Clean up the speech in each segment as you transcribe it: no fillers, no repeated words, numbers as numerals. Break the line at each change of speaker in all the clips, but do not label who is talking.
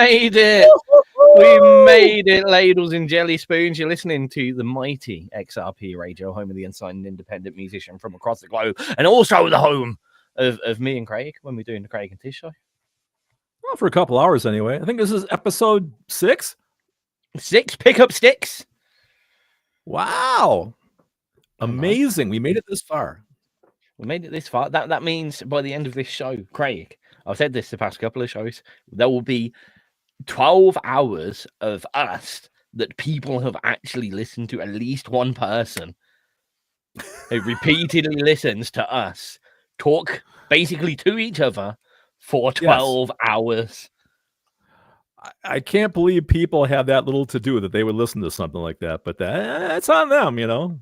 made it. We made it, ladles and jelly spoons. You're listening to the mighty XRP Radio, home of the unsigned independent musician from across the globe, and also the home of me and Craig when we're doing the Craig and Tizz show.
Well, for a couple hours anyway. I think this is episode 6.
6 pickup sticks.
Wow. Amazing. We made it this far.
We made it this far. That means by the end of this show, Craig, I've said this the past couple of shows, there will be 12 hours of us that people have actually listened to. At least one person who repeatedly listens to us talk basically to each other for 12 hours.
I can't believe people have that little to do that they would listen to something like that, but that's on them, you know.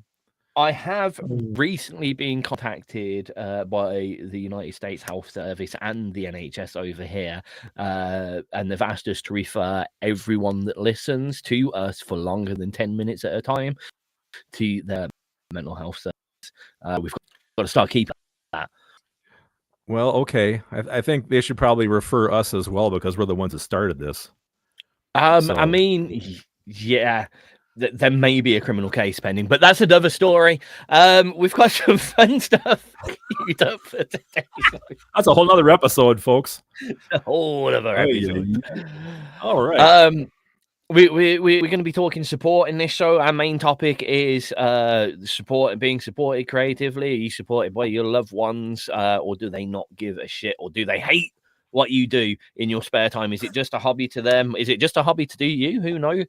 I have recently been contacted by the United States Health Service and the NHS over here, and they've asked us to refer everyone that listens to us for longer than 10 minutes at a time to their mental health service. We've got to start keeping that.
Well, okay. I think they should probably refer us as well because we're the ones that started this.
I mean, yeah. There may be a criminal case pending, but that's another story. We've got some fun stuff queued up for today.
That's a whole other episode, folks.
A whole other episode.
All right.
We're going to be talking support in this show. Our main topic is support and being supported creatively. Are you supported by your loved ones, or do they not give a shit, or do they hate what you do in your spare time? Is it just a hobby to them? Is it just a hobby to do you? Who knows?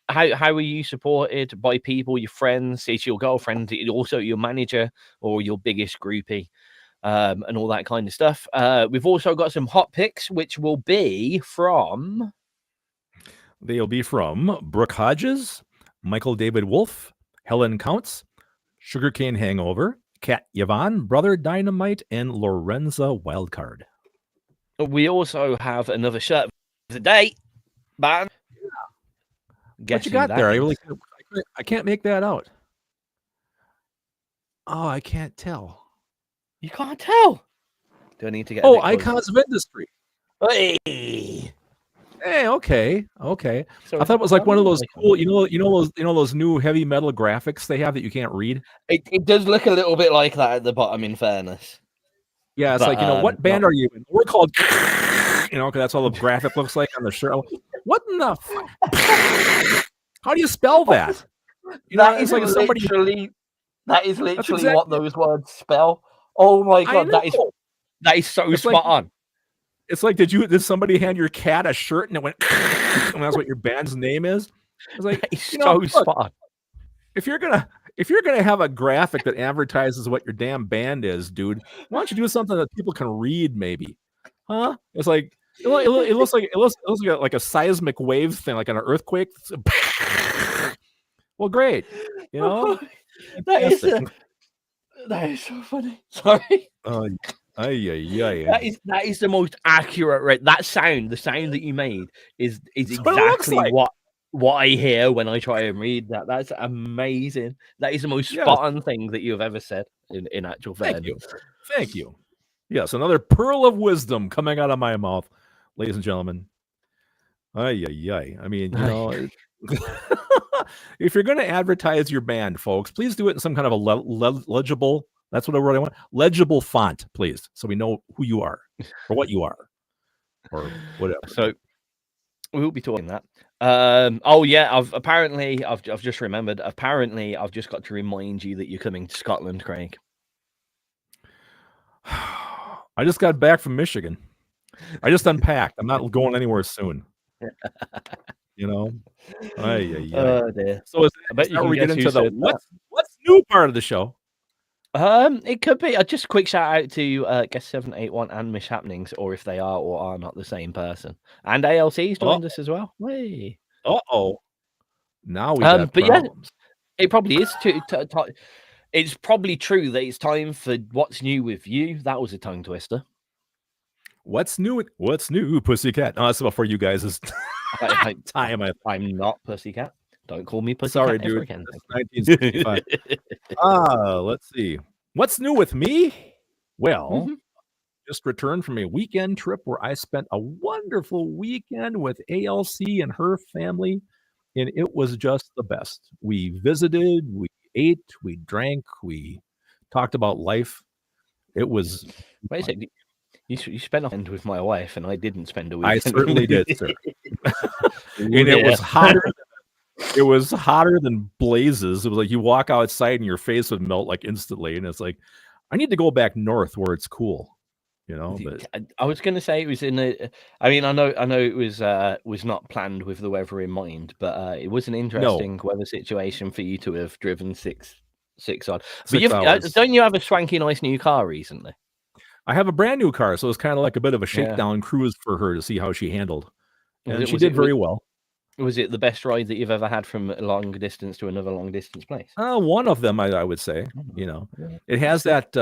How are you supported by people, your friends? Is your girlfriend also your manager or your biggest groupie, and all that kind of stuff? We've also got some hot picks, which will be from...
They'll be from Brook Hodges, Michael David Wolf, Helen Counts, Sugarcane Hangover, Cat Yvonne, Brother Dynamite, and Lorenza Wildcard.
We also have another shirt of the day, man.
What you got there? I can't make that out. Oh, I can't tell.
You can't tell. Do I need to get?
Icons of Industry.
Hey,
okay. So I thought it was like one of those cool, those new heavy metal graphics they have that you can't read.
It does look a little bit like that at the bottom, in fairness.
Yeah, it's what band are you in? We're called, because that's all the graphic looks like on the shirt. What in the? How do you spell that?
That is like literally what those words spell. Oh my god, that is so spot on.
It's like, did somebody hand your cat a shirt and it went, and that's what your band's name is? It's like,
spot on.
If you're gonna have a graphic that advertises what your damn band is, dude, why don't you do something that people can read, maybe? Huh? It's like it looks like a seismic wave thing, like an earthquake. Well, great.
That is so funny. Sorry. That is the most accurate. That sound, the sound that you made, is exactly what I hear when I try and read that. That's amazing. That is the most spot on thing that you have ever said in actual fairness.
Thank you. Yes, another pearl of wisdom coming out of my mouth, ladies and gentlemen. I mean, if you're going to advertise your band, folks, please do it in some kind of a legible. That's what I really want. Legible font, please, so we know who you are or what you are or whatever.
So we'll be talking that. I've just remembered. Apparently, I've just got to remind you that you're coming to Scotland, Craig.
I just got back from Michigan. I just unpacked. I'm not going anywhere soon. Oh dear. So we get into the what's new part of the show.
It could be just a quick shout out to guest 781 and Mishappenings, or if they are or are not the same person. And ALC's joined us as well. Hey.
Now we got problems.
It probably is it's probably true that it's time for what's new with you. That was a tongue twister.
What's new, Pussycat? No, that's before you guys.
I'm not Pussycat. Don't call me Pussycat.
Sorry, dude. 1965. Let's see. What's new with me? Well, just returned from a weekend trip where I spent a wonderful weekend with ALC and her family, and it was just the best. We visited, we ate, we drank, we talked about life. It was
Wait a
fun.
second. You spent a weekend with my wife, and I didn't spend a
I
weekend.
certainly did, sir. And
Yeah.
it was hotter. It was hotter than blazes. It was like you walk outside and your face would melt like instantly, and it's like, I need to go back north where it's cool, you know. But
I was going to say it was in a. I mean, I know it was not planned with the weather in mind, but it was an interesting weather situation for you to have driven six odd. But
6 hours.
Don't you have a swanky nice new car recently?
I have a brand new car, so it was kind of like a bit of a shakedown cruise for her to see how she handled, and she did very well.
Was it the best ride that you've ever had from a long distance to another long distance place?
One of them, I would say. You know, it has that.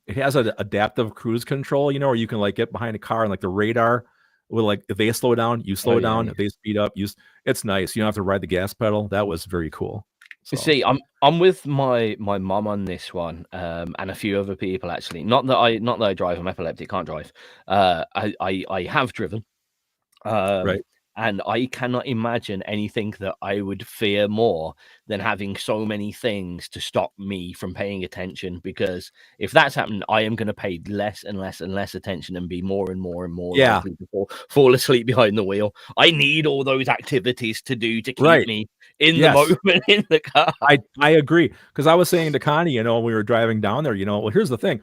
It has an adaptive cruise control. You know, where you can like get behind a car and like the radar will like if they slow down, you slow down. If they speed up, it's nice. You don't have to ride the gas pedal. That was very cool. So.
See, I'm with my mum on this one, and a few other people actually. Not that I drive. I'm epileptic, can't drive. I have driven,
right.
And I cannot imagine anything that I would fear more than having so many things to stop me from paying attention. Because if that's happened, I am going to pay less and less and less attention and be more and more and more likely to fall asleep behind the wheel. I need all those activities to do to keep me in the moment in the car.
I agree. Because I was saying to Connie, you know, when we were driving down there, you know, well, here's the thing.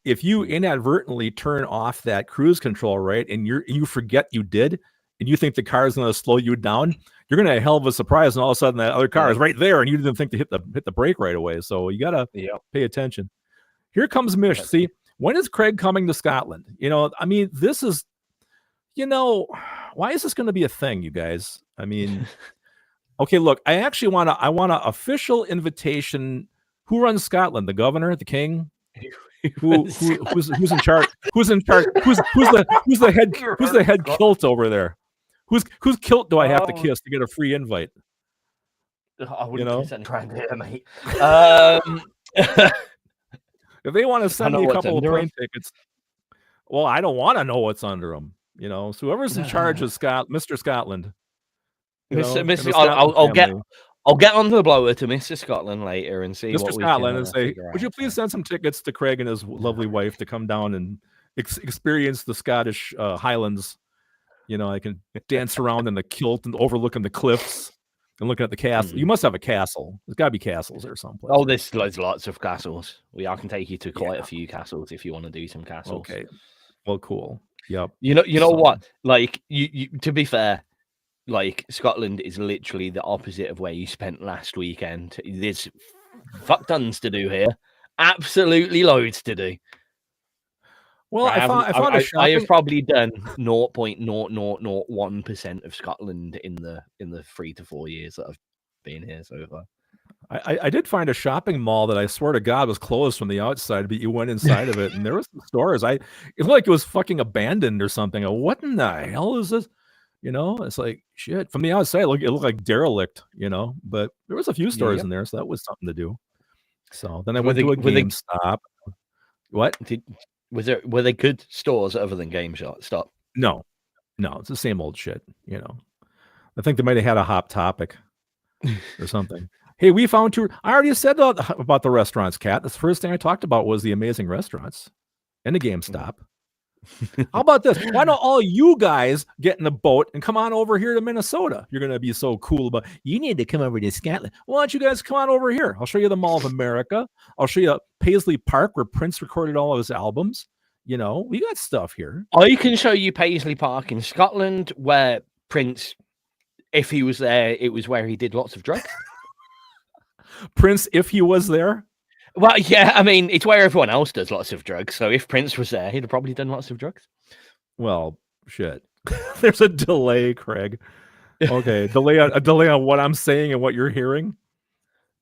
If you inadvertently turn off that cruise control, right, and you forget you did, and you think the car is going to slow you down, you're going to have a hell of a surprise, and all of a sudden that other car is right there, and you didn't think to hit the brake right away. So you got to pay attention. Here comes Mish. See, when is Craig coming to Scotland? You know, I mean, this is, you know, why is this going to be a thing, you guys? I mean, okay, look, I want an official invitation. Who runs Scotland? The governor, the king? Who's in charge? Who's in charge? Who's the head kilt over there? Whose kilt do I have to kiss to get a free invite?
I wouldn't kiss any crime here, mate.
If they want to send me a couple of plane tickets, well, I don't want to know what's under them. You know, so whoever's in charge of Mr. Scotland,
I'll get onto the blower to Mr. Scotland later and see
Mr. Scotland and say, would you please send some tickets to Craig and his lovely wife to come down and experience the Scottish Highlands? You know, I can dance around in the kilt and overlooking the cliffs and looking at the castle. You must have a castle. There's got to be castles there someplace.
Oh, there's lots of castles. I can take you to quite a few castles if you want to do some castles.
Okay. Well, cool. Yep.
You know what? Like you to be fair, like Scotland is literally the opposite of where you spent last weekend. There's fuck tons to do here. Absolutely loads to do.
Well, I
have probably done 0.0001% of Scotland in the 3 to 4 years that I've been here so far.
I did find a shopping mall that I swear to God was closed from the outside, but you went inside of it and there was some stores. It looked like it was fucking abandoned or something. What in the hell is this? You know, it's like shit. From the outside, it looked like derelict, you know, but there was a few stores in there, so that was something to do. So then I went to a GameStop. What?
Were they good stores other than GameStop?
No, it's the same old shit, you know. I think they might have had a Hot Topic or something. Hey, we found two. I already said about the restaurants, Kat. The first thing I talked about was the amazing restaurants and the GameStop. How about this? Why don't all you guys get in a boat and come on over here to Minnesota? You're going to be so cool about you need to come over to Scotland. Why don't you guys come on over here? I'll show you the Mall of America. I'll show you Paisley Park where Prince recorded all of his albums. You know, we got stuff here.
I can show you Paisley Park in Scotland where Prince, if he was there, it was where he did lots of drugs.
Prince, if he was there?
Well, yeah, I mean, it's where everyone else does lots of drugs. So if Prince was there, he'd have probably done lots of drugs.
Well, shit. There's a delay, Craig. Okay, a delay on what I'm saying and what you're hearing.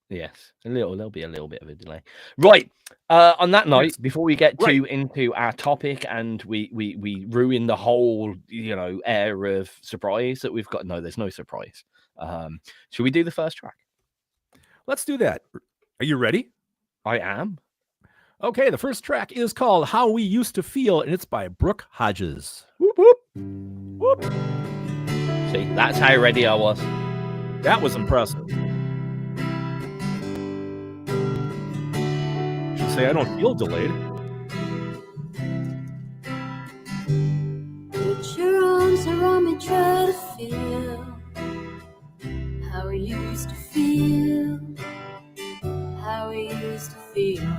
Yes, there'll be a little bit of a delay. Right. On that note, before we get into our topic and we ruin the whole, you know, air of surprise that we've got. No, there's no surprise. Should we do the first track?
Let's do that. Are you ready?
I am.
Okay, the first track is called How We Used to Feel, and it's by Brook Hodges. Whoop, whoop. Whoop.
See, that's how ready I was.
That was impressive. Should say I don't feel delayed.
Put your arms around me, try to feel how we used to feel, how we used to feel.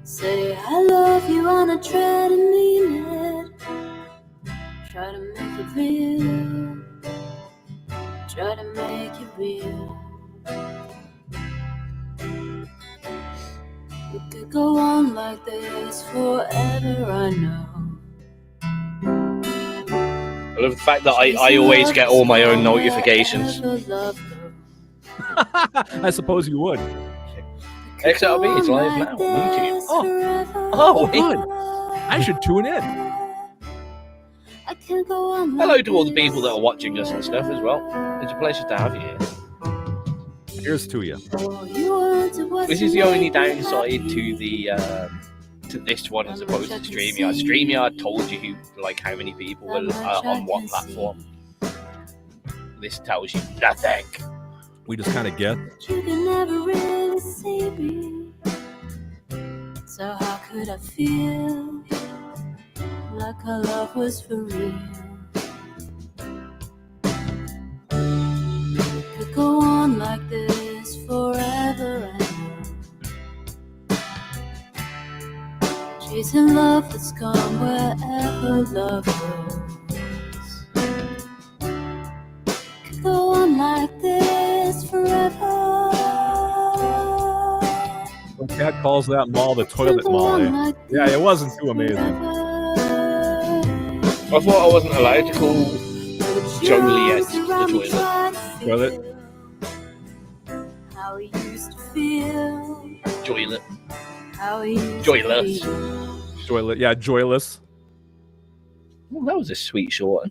Say I love you and I try to mean it, try to make it real, try to make it real. We could go on like this forever, I know.
I love the fact that I always get all my own notifications.
I suppose you would.
XRB is live now on YouTube.
Oh, good. I should tune in.
Hello to all the people that are watching us and stuff as well. It's a pleasure to have you here.
Here's to you.
This is the only downside to the to this one as opposed to StreamYard. StreamYard told you how many people were on what platform. This tells you nothing.
We just kind of get.
You can never really see me. So how could I feel like our love was for real? We could go on like this forever and ever. Chasing love that's gone wherever love goes. Could go on like this forever.
My cat calls that mall the toilet mall. Yeah, it wasn't too amazing.
I thought I wasn't allowed to call Joliet the toilet.
How we used to feel.
Joylet.
How we used
Joyless.
to feel.
Joyless. Yeah, joyless.
Well, that was a sweet short.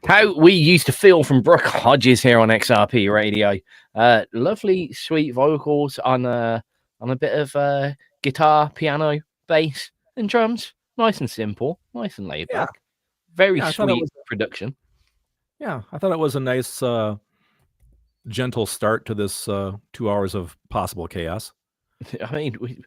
How we used to feel from Brook Hodges here on XRP Radio. Lovely, sweet vocals on a bit of guitar, piano, bass, and drums. Nice and simple, nice and laid back. Very sweet production.
Yeah, I thought it was a nice, gentle start to this 2 hours of possible chaos.
I mean,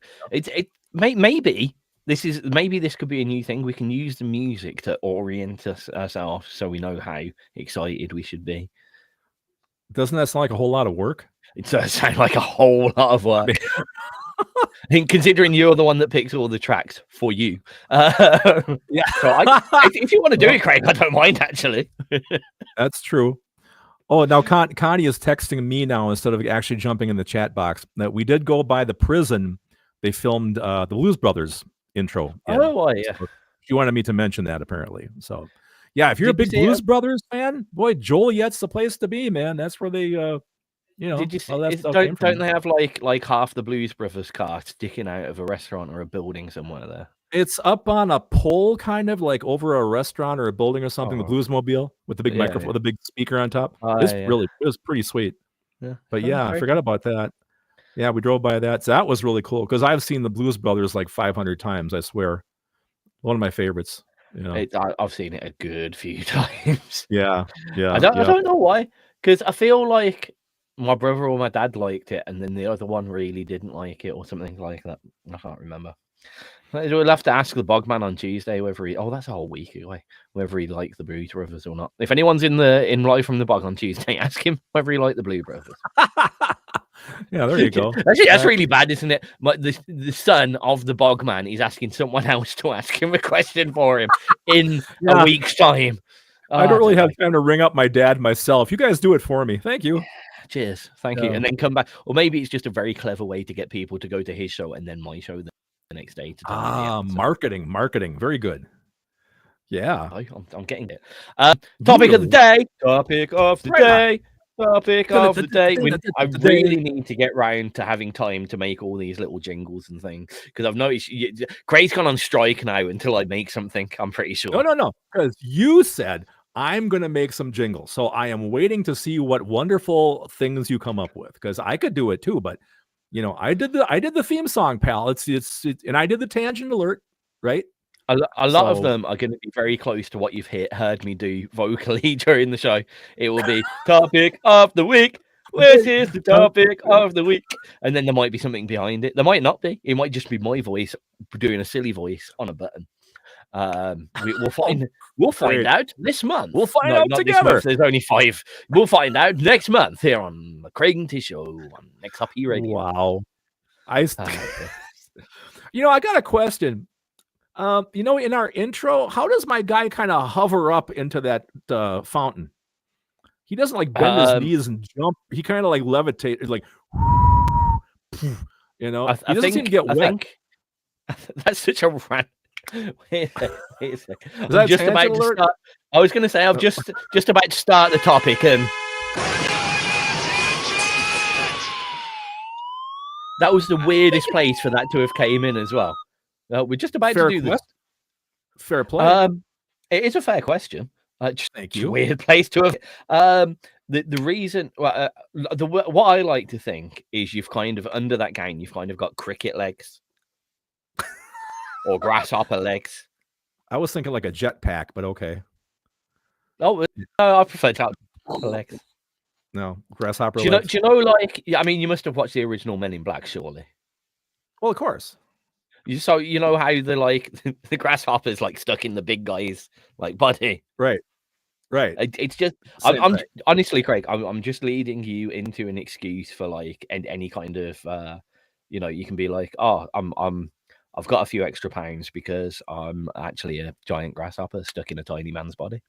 maybe this could be a new thing. We can use the music to orient ourselves so we know how excited we should be.
Doesn't that sound like a whole lot of work?
It does sound like a whole lot of work. And considering you're the one that picks all the tracks for you. Yeah. So if you want to do it, Craig, I don't mind, actually.
That's true. Oh, now Connie is texting me now instead of actually jumping in the chat box that we did go by the prison. They filmed the Blues Brothers intro.
Oh, yeah.
So she wanted me to mention that, apparently. So, yeah, if you're a big Blues Brothers fan, boy, Joliet's the place to be, man. That's where they,
Did you see, don't they have like half the Blues Brothers car sticking out of a restaurant or a building somewhere there?
It's up on a pole, kind of like over a restaurant or a building or something. The Bluesmobile with the big microphone, with a big speaker on top. It was pretty sweet. Yeah. But yeah, I forgot about that. Yeah, we drove by that. So that was really cool because I've seen the Blues Brothers like 500 times. I swear, one of my favorites.
I've seen it a good few times.
Yeah.
I don't know why, because I feel like my brother or my dad liked it, and then the other one really didn't like it, or something like that. I can't remember. We'll have to ask the Bogman on Tuesday whether he. Oh, that's a whole week away. Whether he liked the Blue Brothers or not. If anyone's in live from the Bog on Tuesday, ask him whether he liked the Blue Brothers.
Yeah, there you go.
Actually, that's really bad, isn't it? The son of the Bogman is asking someone else to ask him a question for him in a week's time.
I don't really have time to ring up my dad myself. You guys do it for me. Thank you.
Cheers. Thank you. And then come back. Or maybe it's just a very clever way to get people to go to his show and then my show the next day.
Marketing. Very good. Yeah.
I'm getting it. Topic of the day. I really need to get round to having time to make all these little jingles and things because I've noticed Craig's gone on strike now until I make something. I'm pretty sure.
No. Because you said I'm going to make some jingles. So I am waiting to see what wonderful things you come up with, because I could do it too. But you know, I did the theme song, pal. It's and I did the tangent alert, right?
A lot of them are going to be very close to what you've heard me do vocally during the show. It will be topic of the week. This is the topic of the week. And then there might be something behind it. There might not be. It might just be my voice doing a silly voice on a button. We'll find out this month.
We'll find out together.
This month. There's only 5. We'll find out next month here on the Craig and Tizz Show on XRP Radio.
Wow. You know, I got a question. You know, in our intro, how does my guy kind of hover up into that fountain? He doesn't like bend his knees and jump. He kind of like levitate, like, you know. He doesn't seem to get wet.
That's such a rant. Wait a second. I'm just about to start. I was going to say I'm just about to start the topic, and that was the weirdest place for that to have came in as well. We're just about to do this.
Fair play.
It is a fair question.
Thank you.
Weird place to have. The reason, what I like to think is you've kind of under that gown, you've kind of got cricket legs or grasshopper legs.
I was thinking like a jetpack, but okay.
Oh, no, I prefer grasshopper legs.
No, grasshopper
legs. Do you know, like, I mean, you must have watched the original Men in Black, surely.
Well, of course.
So you know how the grasshopper's like stuck in the big guy's like body,
right?
It's just I'm honestly, Craig, I'm just leading you into an excuse for like any kind of you know, you can be like, oh, I've got a few extra pounds because I'm actually a giant grasshopper stuck in a tiny man's body.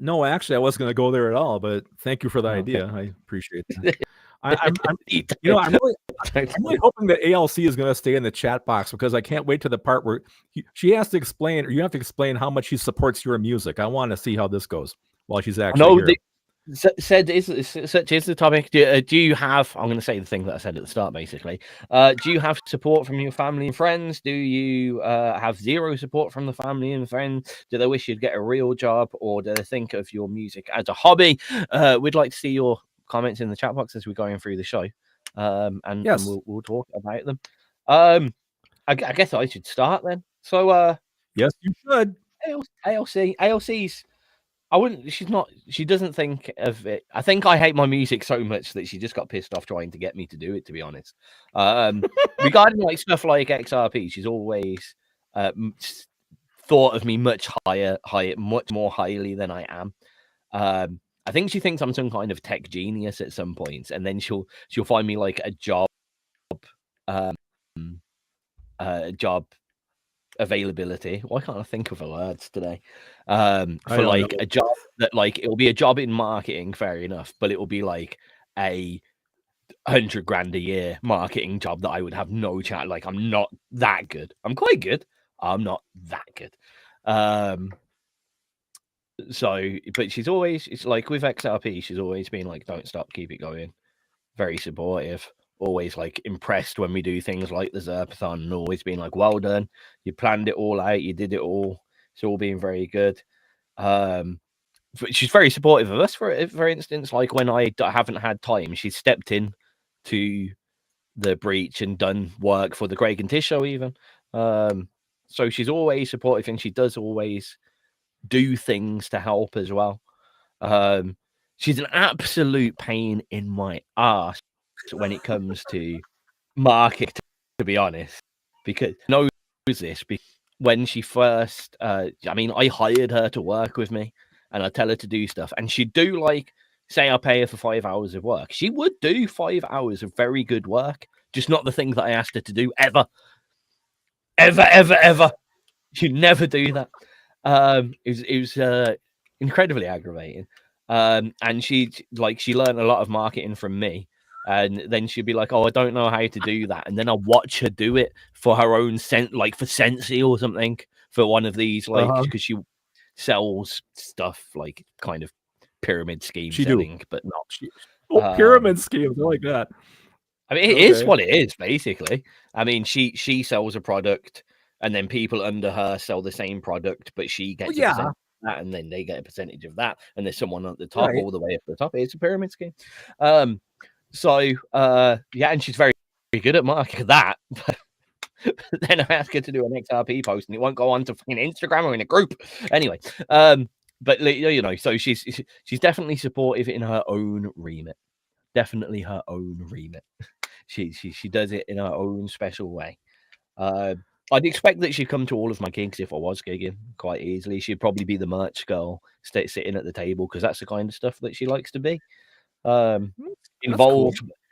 No, actually, I wasn't going to go there at all, but thank you for the idea. I appreciate that. I'm really hoping that ALC is going to stay in the chat box, because I can't wait to the part where she has to explain, or you have to explain how much she supports your music. I want to see how this goes while she's actually here.
Such is the topic. Do you have? I'm going to say the thing that I said at the start, basically. Do you have support from your family and friends? Do you have zero support from the family and friends? Do they wish you'd get a real job, or do they think of your music as a hobby? We'd like to see your comments in the chat box as we're going through the show, and we'll talk about them. I guess I should start then. So,
yes, you should.
ALC's. I wouldn't. She doesn't think of it. I think I hate my music so much that she just got pissed off trying to get me to do it, to be honest. Regarding like stuff like XRP, she's always thought of me much more highly than I am. I think she thinks I'm some kind of tech genius at some points, and then she'll find me like a job availability. Why can't I think of the words today? For like a job that like it'll be a job in marketing, fair enough, but it will be like a $100,000 a year marketing job that I would have no chance. Like, I'm not that good. I'm quite good. I'm not that good. So, but she's always, it's like with XRP, she's always been like, don't stop, keep it going. Very supportive. Always like impressed when we do things like the Zerpathon, and always been like, well done. You planned it all out. You did it all. It's all been very good. She's very supportive of us. For instance, like when I haven't had time, she's stepped in to the breach and done work for the Craig and Tizz Show even. So she's always supportive, and she does always do things to help as well. She's an absolute pain in my ass when it comes to market, to be honest, because knows this. When she first, I hired her to work with me, and I tell her to do stuff, and she'd do like, say I pay her for 5 hours of work. She would do 5 hours of very good work, just not the thing that I asked her to do ever. She'd never do that. It was incredibly aggravating. And she learned a lot of marketing from me. And then she'd be like, oh, I don't know how to do that. And then I'll watch her do it for her own like for Sensi or something, for one of these, like, because she sells stuff like kind of pyramid scheme selling, but not
pyramid schemes. I like that.
I mean, it is what it is, basically. I mean, she sells a product, and then people under her sell the same product, but she gets that, and then they get a percentage of that, and there's someone at the top
Right.
all the way up to the top. It's a pyramid scheme. So yeah, and she's very, very good at marketing that. But then I ask her to do an XRP post, and it won't go on to fucking Instagram or in a group. Anyway, but you know, so she's definitely supportive in her own remit. Definitely her own remit. She does it in her own special way. I'd expect that she'd come to all of my gigs if I was gigging quite easily. She'd probably be the merch girl, sitting at the table, because that's the kind of stuff that she likes to be.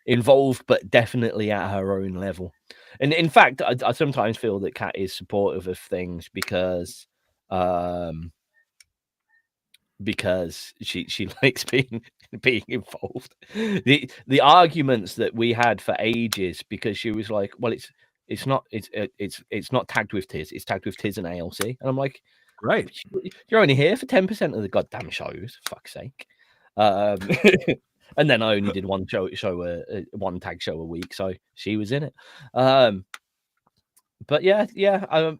Involved, but definitely at her own level. And in fact, I sometimes feel that Kat is supportive of things because she likes being involved. The arguments that we had for ages, because she was like, well, it's not tagged with Tizz, it's tagged with Tizz and ALC, and I'm like,
right,
you're only here for 10% of the goddamn shows, fuck's sake. And then I only did one one tag show a week, so she was in it. But yeah,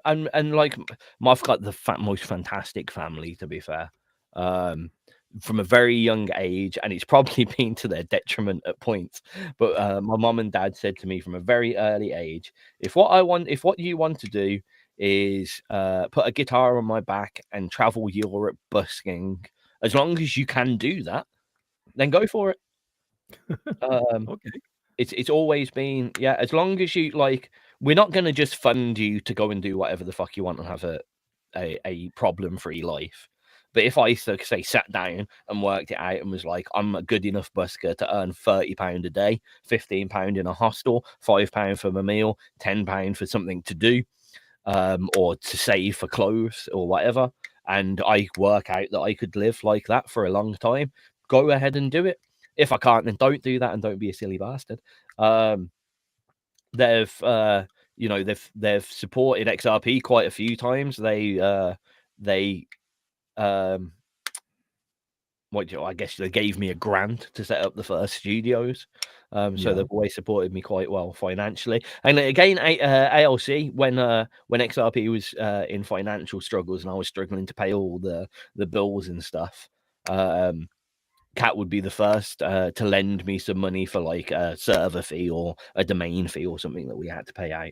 and like, I've got the most fantastic family, to be fair, from a very young age, and it's probably been to their detriment at points. But my mom and dad said to me from a very early age, if what you want to do is put a guitar on my back and travel Europe busking, as long as you can do that, then go for it.
Okay.
It's always been, yeah, as long as you like, we're not going to just fund you to go and do whatever the fuck you want and have a problem-free life. But if I say sat down and worked it out and was like, I'm a good enough busker to earn £30 a day, £15 in a hostel, £5 for my meal, £10 for something to do, or to save for clothes or whatever, and I work out that I could live like that for a long time, go ahead and do it. If I can't, then don't do that, and don't be a silly bastard. They've supported XRP quite a few times. I guess they gave me a grant to set up the first studios. So they've always supported me quite well financially. And again, ALC, when XRP was in financial struggles and I was struggling to pay all the bills and stuff, Kat would be the first to lend me some money for like a server fee or a domain fee or something that we had to pay out.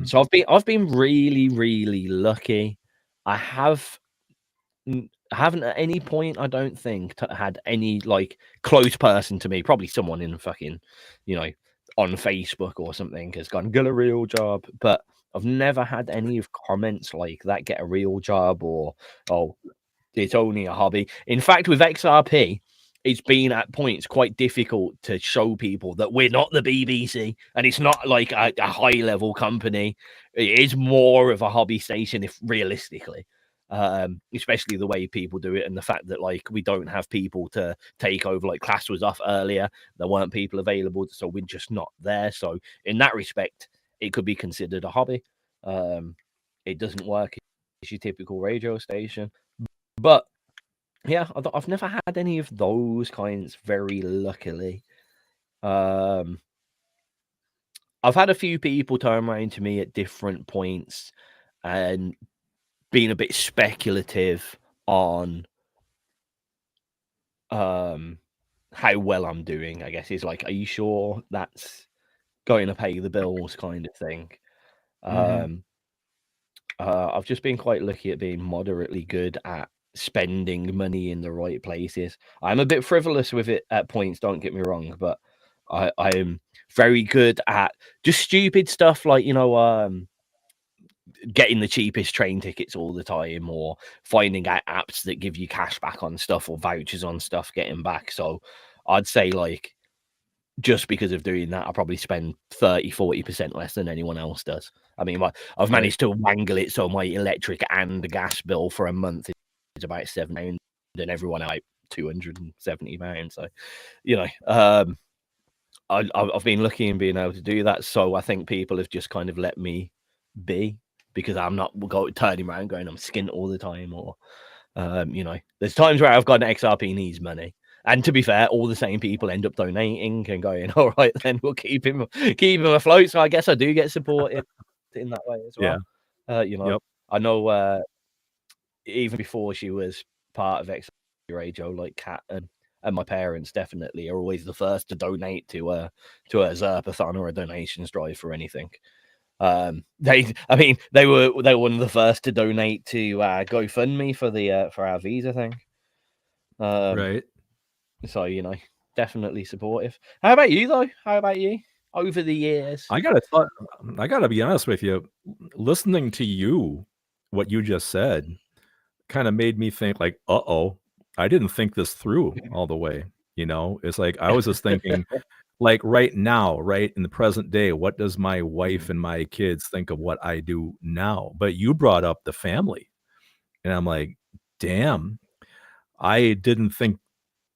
So I've been really, really lucky. I haven't at any point, I don't think, had any like close person to me, probably someone in fucking, on Facebook or something, has gone, get a real job. But I've never had any of comments like that, get a real job, or, oh, it's only a hobby. In fact, with XRP, it's been at points quite difficult to show people that we're not the BBC and it's not like a high level company. It is more of a hobby station, if realistically. Especially the way people do it, and the fact that like we don't have people to take over. Like, class was off earlier, there weren't people available, so we're just not there. So in that respect, it could be considered a hobby. It doesn't work as your typical radio station, but yeah, I've never had any of those kinds, very luckily. I've had a few people turn around to me at different points and being a bit speculative on how well I'm doing, I guess. Is like, are you sure that's going to pay the bills, kind of thing. I've just been quite lucky at being moderately good at spending money in the right places. I'm a bit frivolous with it at points, don't get me wrong, but I am very good at just stupid stuff like, getting the cheapest train tickets all the time, or finding out apps that give you cash back on stuff or vouchers on stuff, getting back. So I'd say, like, just because of doing that, I probably spend 30-40% less than anyone else does. I mean, I've managed to wangle it so my electric and gas bill for a month is about £7, and everyone out £270. So, I've been lucky in being able to do that. So I think people have just kind of let me be, because I'm not turning around going, I'm skint all the time, or there's times where I've got an XRP needs money, and to be fair, all the same people end up donating and going, all right, then we'll keep him afloat. So I guess I do get supported in that way as well. I know even before she was part of XRP Radio, like Kat and my parents definitely are always the first to donate to a Zerpathon or a donations drive for anything. They were one of the first to donate to GoFundMe for our visa thing.
Right.
So, you know, definitely supportive. How about you though? How about you over the years?
I gotta be honest with you. Listening to you, what you just said, kind of made me think like, I didn't think this through all the way. You know, it's like I was just thinking, like right now, right in the present day, what does my wife and my kids think of what I do now? But you brought up the family, and I'm like, damn, I didn't think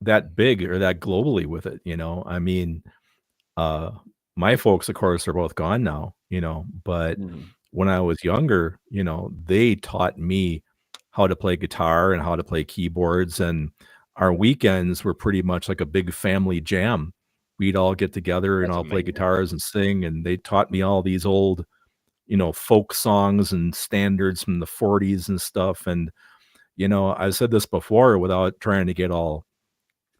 that big or that globally with it. You know, I mean, my folks, of course, are both gone now. You know, but when I was younger, you know, they taught me how to play guitar and how to play keyboards, and our weekends were pretty much like a big family jam. We'd all get together and all play guitars and sing, and they taught me all these old, you know, folk songs and standards from the 40s and stuff. And, you know, I said this before without trying to get all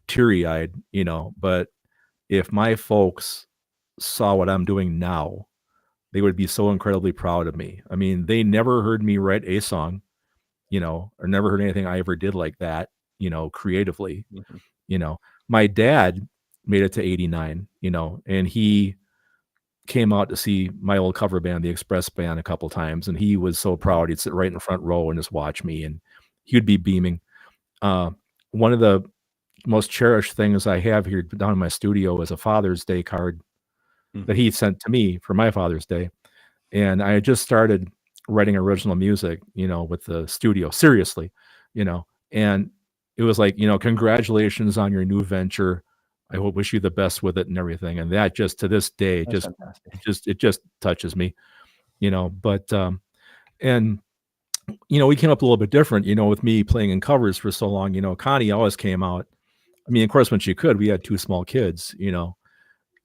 teary-eyed, you know, but if my folks saw what I'm doing now, they would be so incredibly proud of me. I mean, they never heard me write a song, you know, or never heard anything I ever did like that, you know, creatively. You know, my dad made it to 89, you know, and he came out to see my old cover band, the Express Band, a couple times, and he was so proud. He'd sit right in the front row and just watch me, and he'd be beaming. One of the most cherished things I have here down in my studio is a Father's Day card that he sent to me for my Father's Day. And I had just started writing original music, you know, with the studio, seriously, you know, and it was like, you know, congratulations on your new venture. I wish you the best with it and everything. And that just to this day, it just touches me, you know, but, and, you know, we came up a little bit different, you know, with me playing in covers for so long, you know, Connie always came out. I mean, of course, when she could, we had 2 small kids, you know,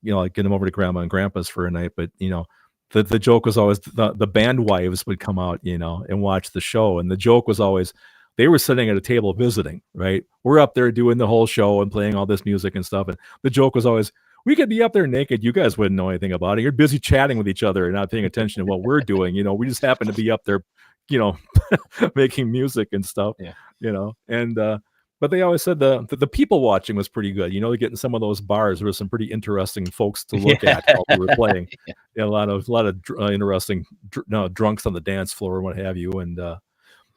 like get them over to grandma and grandpa's for a night. But, you know, the joke was always the band wives would come out, you know, and watch the show. And the joke was always, they were sitting at a table visiting, right? We're up there doing the whole show and playing all this music and stuff. And the joke was always, we could be up there naked. You guys wouldn't know anything about it. You're busy chatting with each other and not paying attention to what we're doing. You know, we just happen to be up there, you know, making music and stuff, you know, and, but they always said the people watching was pretty good. You know, getting some of those bars, there were some pretty interesting folks to look at while we were playing. A lot of interesting drunks on the dance floor and what have you. And,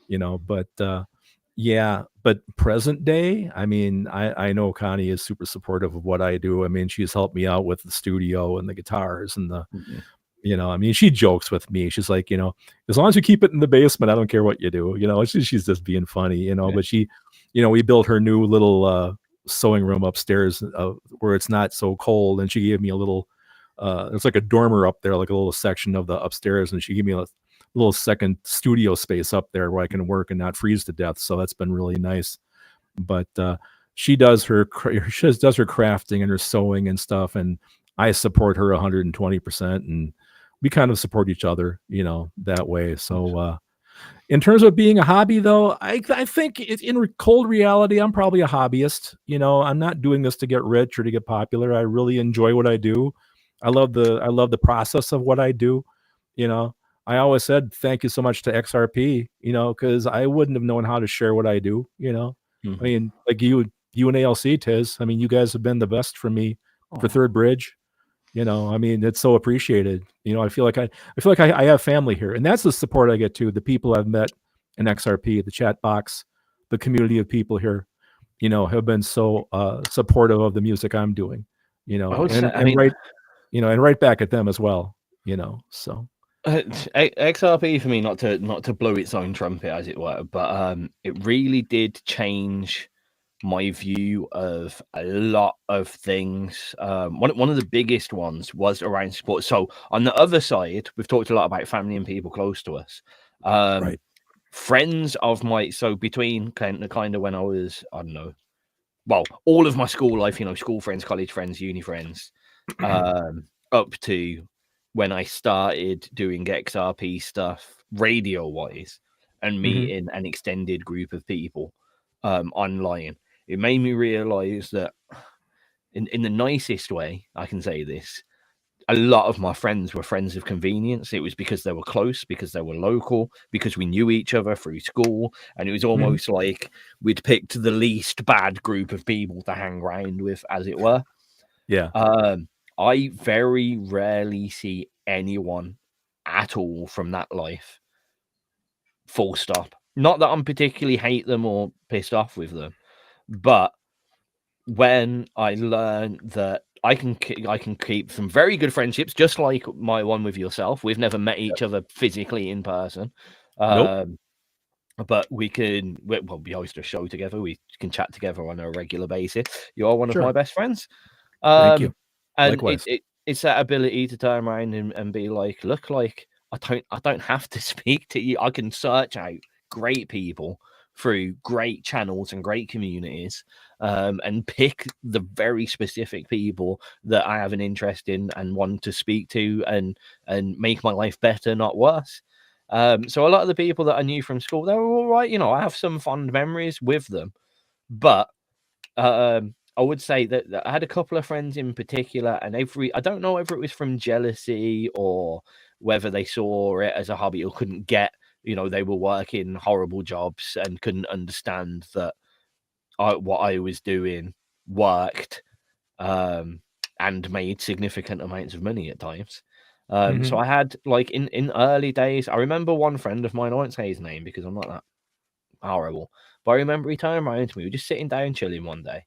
you know, but but present day, I mean, I know Connie is super supportive of what I do. I mean, she's helped me out with the studio and the guitars and the, you know, I mean, she jokes with me. She's like, you know, as long as you keep it in the basement, I don't care what you do. You know, she's just being funny, you know, but she, you know, we built her new little sewing room upstairs where it's not so cold. And she gave me a little, it's like a dormer up there, like a little section of the upstairs. And she gave me a little second studio space up there where I can work and not freeze to death. So that's been really nice. But she does her crafting and her sewing and stuff. And I support her 120%. And we kind of support each other, you know, that way. So, in terms of being a hobby, though, I think in cold reality, I'm probably a hobbyist. You know, I'm not doing this to get rich or to get popular. I really enjoy what I do. I love the process of what I do. You know, I always said thank you so much to XRP. You know, because I wouldn't have known how to share what I do. You know, I mean, like you and ALC, Tizz. I mean, you guys have been the best for me for Third Bridge. You know, I mean, it's so appreciated. You know, I feel like I have family here, and that's the support I get too. The people I've met in XRP, the chat box, the community of people here, you know, have been so supportive of the music I'm doing. You know, and right back at them as well. You know, so
XRP for me, not to blow its own trumpet as it were, but it really did change my view of a lot of things. One of the biggest ones was around support. So on the other side, we've talked a lot about family and people close to us.
Right.
Friends of my, so between kind of when I was, I don't know, well, all of my school life, you know, school friends, college friends, uni friends, up to when I started doing XRP stuff radio wise. and meeting an extended group of people online. It made me realize that in the nicest way I can say this, a lot of my friends were friends of convenience. It was because they were close, because they were local, because we knew each other through school. And it was almost like we'd picked the least bad group of people to hang around with, as it were.
Yeah.
I very rarely see anyone at all from that life. Full stop. Not that I'm particularly hate them or pissed off with them, but when I learned that I can keep some very good friendships, just like my one with yourself. We've never met each other physically in person, but we host a show together. We can chat together on a regular basis. You are one of my best friends.
Thank you.
And it's that ability to turn around and be like, look, like I don't have to speak to you. I can search out great people through great channels and great communities, and pick the very specific people that I have an interest in and want to speak to and make my life better, not worse. So a lot of the people that I knew from school, they were all right. You know, I have some fond memories with them, but I would say that I had a couple of friends in particular, and I don't know whether it was from jealousy or whether they saw it as a hobby or couldn't get, you know, they were working horrible jobs and couldn't understand that what I was doing worked, and made significant amounts of money at times. So I had, like, in early days, I remember one friend of mine, I won't say his name because I'm not that horrible, but I remember he turned around to me, we were just sitting down chilling one day,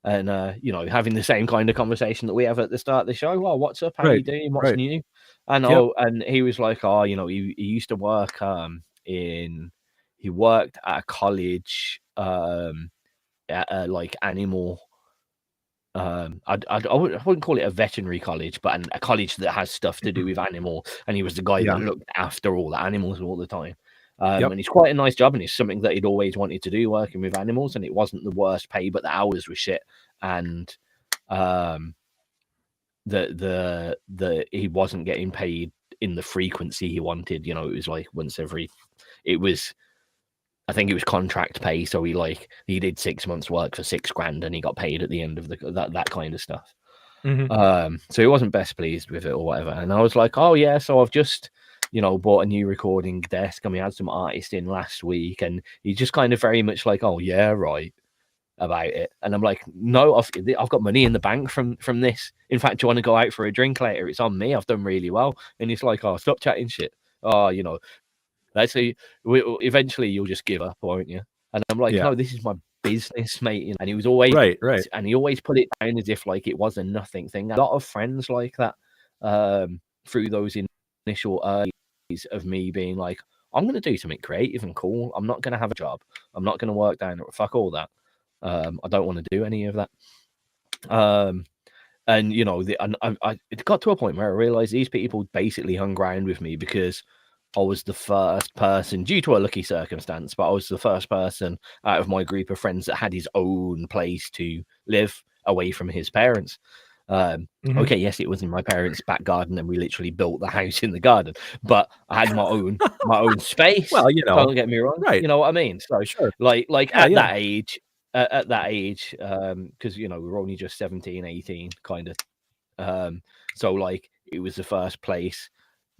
and you know, having the same kind of conversation that we have at the start of the show. Well, what's up? How you doing? What's new? And and he was like, oh, you know, he used to work he worked at a college, at like animal. I wouldn't call it a veterinary college, but a college that has stuff to do with animal. And he was the guy that looked after all the animals all the time. And it's quite a nice job, and it's something that he'd always wanted to do, working with animals. And it wasn't the worst pay, but the hours were shit. And he wasn't getting paid in the frequency he wanted. You know, it was like I think it was contract pay. So he did 6 months work for $6,000 and he got paid at the end of that kind of stuff. So he wasn't best pleased with it or whatever. And I was like, oh yeah, so I've just, you know, bought a new recording desk and we had some artists in last week, and he just kind of very much like, oh yeah, right, about it. And I'm like, no, I've got money in the bank from this. In fact, do you want to go out for a drink later? It's on me. I've done really well. And he's like, oh, stop chatting shit. Oh, you know, let's see. Eventually you'll just give up, won't you? And I'm like, no, this is my business, mate. And he was always
right.
And he always put it down as if like it was a nothing thing. A lot of friends like that, through those initial early days of me being like, I'm going to do something creative and cool. I'm not going to have a job. I'm not going to work down. Fuck all that. I don't want to do any of that. And you know, it got to a point where I realized these people basically hung around with me because I was the first person, due to a lucky circumstance, but I was the first person out of my group of friends that had his own place to live away from his parents. Okay, yes, it was in my parents' back garden, and we literally built the house in the garden. But I had my own space.
Well, you know,
don't get me wrong,
right?
You know what I mean? So, at that age, because you know we were only just 17, 18, kind of. So like it was the first place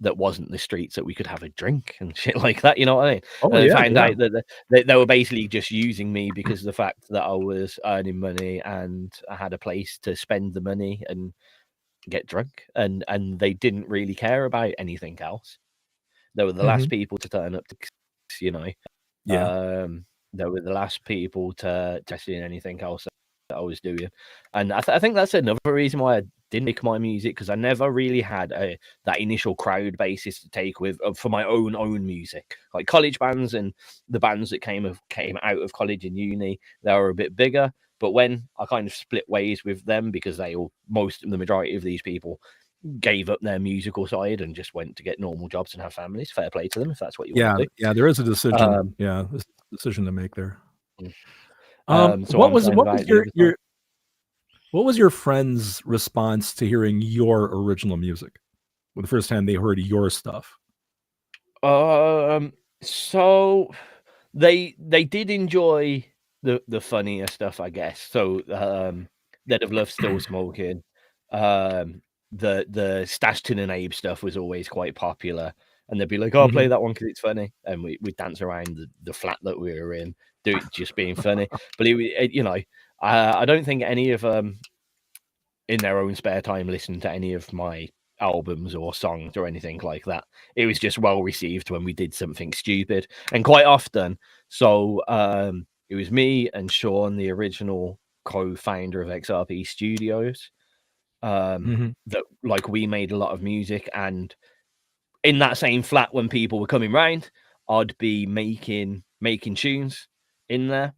that wasn't the streets that we could have a drink and shit like that, you know what I mean? And I found out that they were basically just using me because of the fact that I was earning money and I had a place to spend the money and get drunk, and they didn't really care about anything else. They were the last people to turn up to, you know. They were the last people to see anything else that I was doing. And I think that's another reason why I didn't make my music, because I never really had that initial crowd basis to take with for my own music. Like college bands and the bands that came out of college and uni, they were a bit bigger. But when I kind of split ways with them, because the majority of these people gave up their musical side and just went to get normal jobs and have families, fair play to them if that's what you want to do.
Yeah, there is a decision. Decision to make there.
So
what was your friend's response to hearing your original music? Well, the first time they heard your stuff?
I So they did enjoy the funnier stuff, I guess. So they'd have loved Still Smoking. The Stashton and Abe stuff was always quite popular, and they'd be like, "Oh, play that one because it's funny," and we'd dance around the flat that we were in, do it just being funny. But I don't think any of them in their own spare time listened to any of my albums or songs or anything like that. It was just well received when we did something stupid, and quite often. So it was me and Sean, the original co-founder of XRP Studios, that like we made a lot of music, and in that same flat when people were coming round, I'd be making tunes in there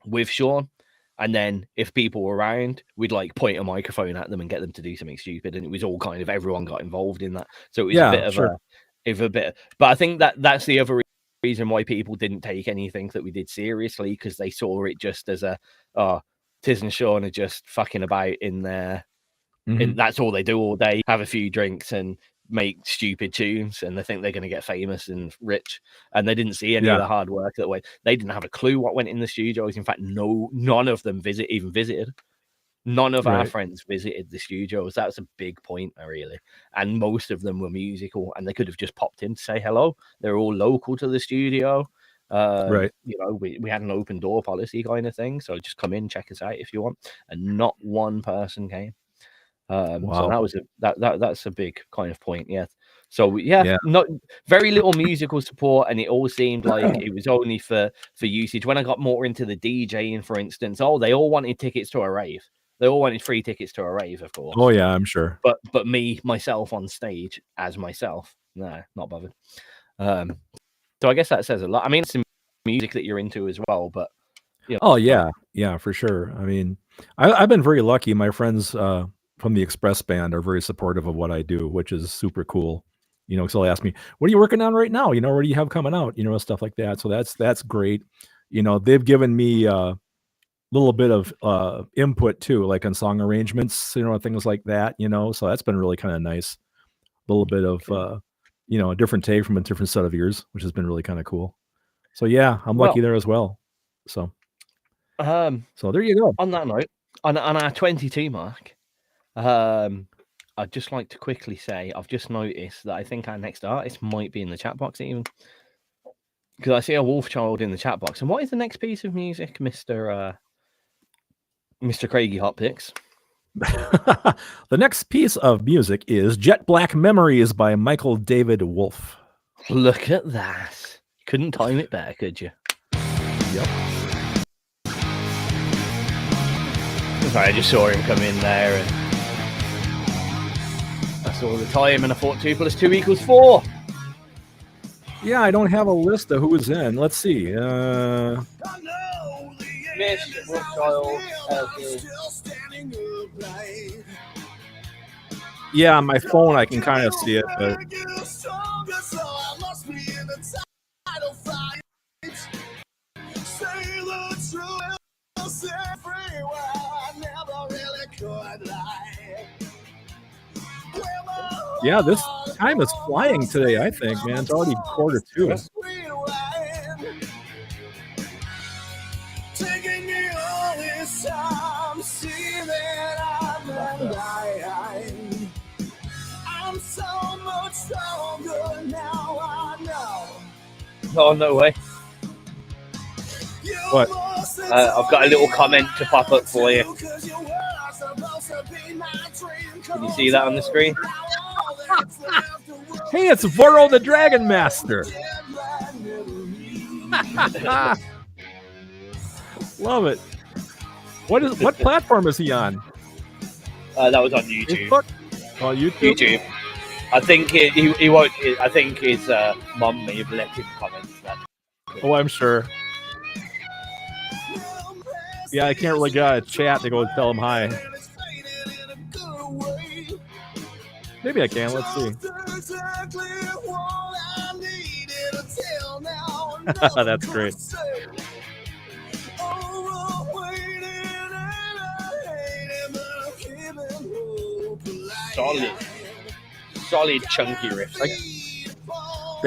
with Sean. And then if people were around, we'd like point a microphone at them and get them to do something stupid. And it was all kind of, everyone got involved in that. So it was a bit of but I think that's the other reason why people didn't take anything that we did seriously, because they saw it just as Tizz and Sean are just fucking about in there. And that's all they do all day, have a few drinks and make stupid tunes, and they think they're going to get famous and rich, and they didn't see any of the hard work that way. They didn't have a clue what went in the studios. In fact, none of them even visited. None of our friends visited the studios. That's a big point, really. And most of them were musical, and they could have just popped in to say hello. They're all local to the studio. We had an open door policy kind of thing, so just come in, check us out if you want. And not one person came. So that's a big kind of point. So not very little musical support, and it all seemed like it was only for usage. When I got more into the DJing, for instance, they all wanted tickets to a rave. They all wanted free tickets to a rave, of course.
Oh yeah, I'm sure.
But myself on stage as myself, nah, not bothered. So I guess that says a lot. I mean, it's some music that you're into as well, but
oh yeah, for sure. I mean, I've been very lucky. My friends from the Express Band are very supportive of what I do, which is super cool. So they'll ask me, "What are you working on right now? What do you have coming out?" Stuff like that. So that's great. They've given me a little bit of input too, like on song arrangements, things like that. So that's been really kind of nice. A little bit of a different take from a different set of ears, which has been really kind of cool. So yeah, I'm lucky there as well. So there you go.
On that note, on our 22 mark. I'd just like to quickly say I've just noticed that I think our next artist might be in the chat box even, because I see a Wolfchild in the chat box. And what is the next piece of music, Mr. Craigie Hotpicks?
The next piece of music is Jet Black Memories by Michael David Wolf.
Look at that. Couldn't time it better, could you?
Yep.
Sorry, I just saw him come in there and I saw the time and I thought 2 + 2 = 4.
Yeah, I don't have a list of who's in. Let's see.
Miss Wolfchild.
Yeah, on my phone I can kind of see it, but yeah, this time is flying today, I think, man. It's already 1:45.
I'm so much stronger now, I know.
Oh, no way.
What?
I've got a little comment to pop up for you. Can you see that on the screen?
Hey, it's Voro the Dragon Master. Love it. What platform is he on?
That was on YouTube.
Facebook? Oh, YouTube.
I think he won't. I think his mum may have let him comment that.
Oh, I'm sure. Yeah, I can't really get a chat to go and tell him hi. Maybe I can. Let's see. That's great.
Solid chunky riff.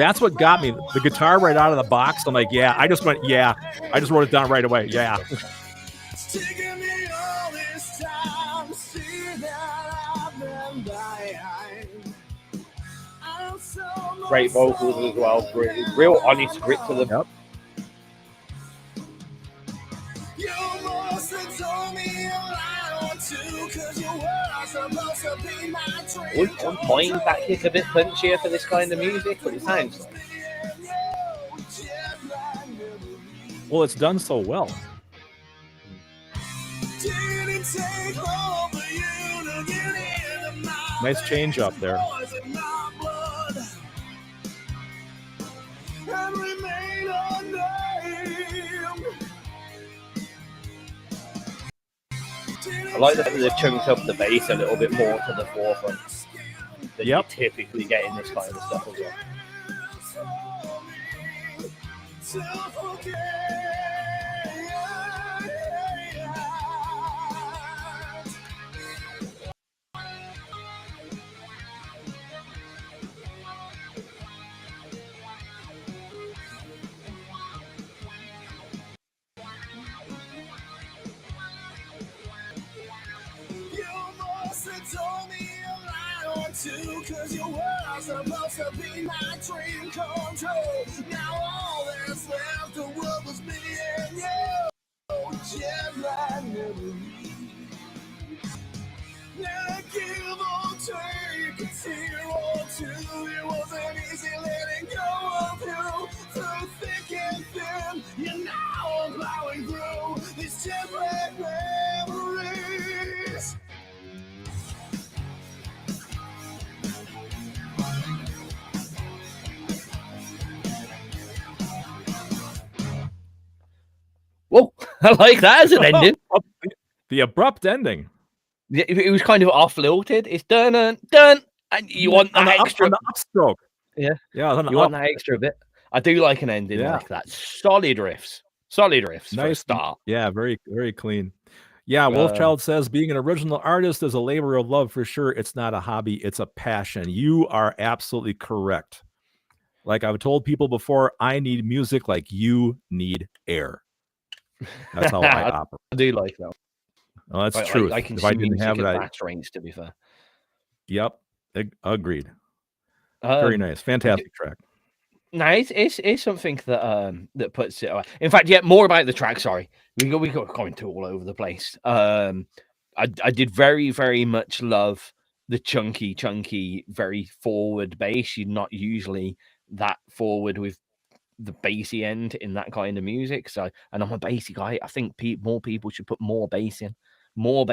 That's what got me. The guitar right out of the box. I'm like, yeah. I just went, yeah. I just wrote it down right away. Yeah.
Great vocals as well. Real honest grit to them.
Yep.
Wouldn't mind that kick a bit punchier for this kind of music, but it sounds like.
Well, it's done so well. Nice change up there.
I like that they've chunked up the bass a little bit more to the forefront than you typically get in this kind of stuff as well.
Cause you were supposed to be my dream come true. Now all that's left the world was me and you. Just like memories. Now give or take a tear or two. It wasn't easy letting go of you. Through thick and thin, you know I'm plowing through these temporary memories.
Whoa, I like that as an ending.
The abrupt ending.
It was kind of off-lilted. It's dun dun, and you want that extra
on the upstroke.
Yeah,
yeah.
You want that extra bit. I do like an ending like that. Solid riffs. Nice start.
Yeah, very very clean. Yeah, Wolfchild says being an original artist is a labor of love for sure. It's not a hobby; it's a passion. You are absolutely correct. Like I've told people before, I need music like you need air. That's how I operate.
I do like that.
Oh, that's true.
I can
if
see
I didn't have it,
that range, to be fair.
Yep, agreed. Very nice, fantastic track.
No, it's something that that puts it away. In fact, more about the track. Sorry, we got going to all over the place. I did very very much love the chunky, very forward bass. You're not usually that forward with the bassy end in that kind of music. So, and I'm a bassy guy. I think more people should put more bass in. So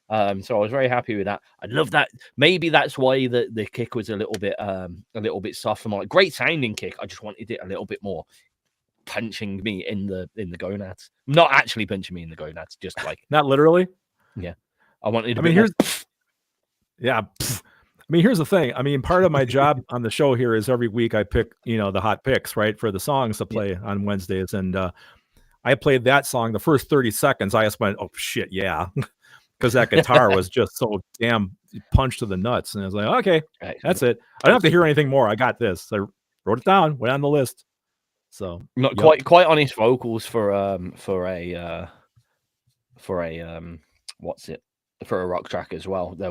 I was very happy with that. I love that. Maybe that's why the kick was a little bit soft for my great sounding kick. I just wanted it a little bit more punching me in the gonads. Not actually punching me in the gonads, just like
not literally.
Yeah, I wanted.
Here's the thing. I mean, part of my job on the show here is every week I pick, the hot picks, right, for the songs to play on Wednesdays. And I played that song. The first 30 seconds, I just went, oh, shit, yeah. Because that guitar was just so damn punched to the nuts. And I was like, okay, that's it. I don't have to hear anything more. I got this. So I wrote it down, went on the list. So
not quite honest vocals for a rock track as well. They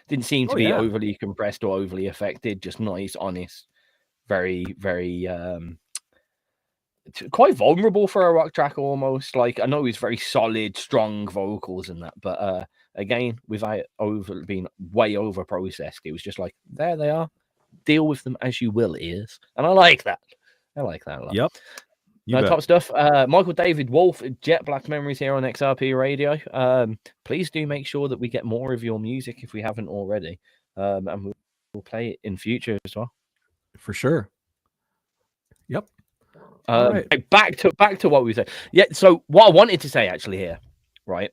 didn't seem to be overly compressed or overly affected. Just nice, honest, very, very quite vulnerable for a rock track almost. Like I know he's very solid, strong vocals and that, but again, without being way over processed, it was just like there they are. Deal with them as you will, ears, and I like that. I like that a lot.
Yep.
Top stuff. Michael David Wolf, Jet Black Memories here on XRP Radio. Please do make sure that we get more of your music if we haven't already, and we'll play it in future as well.
For sure. Yep.
Right. Back to what we said. Yeah. So what I wanted to say actually here, right,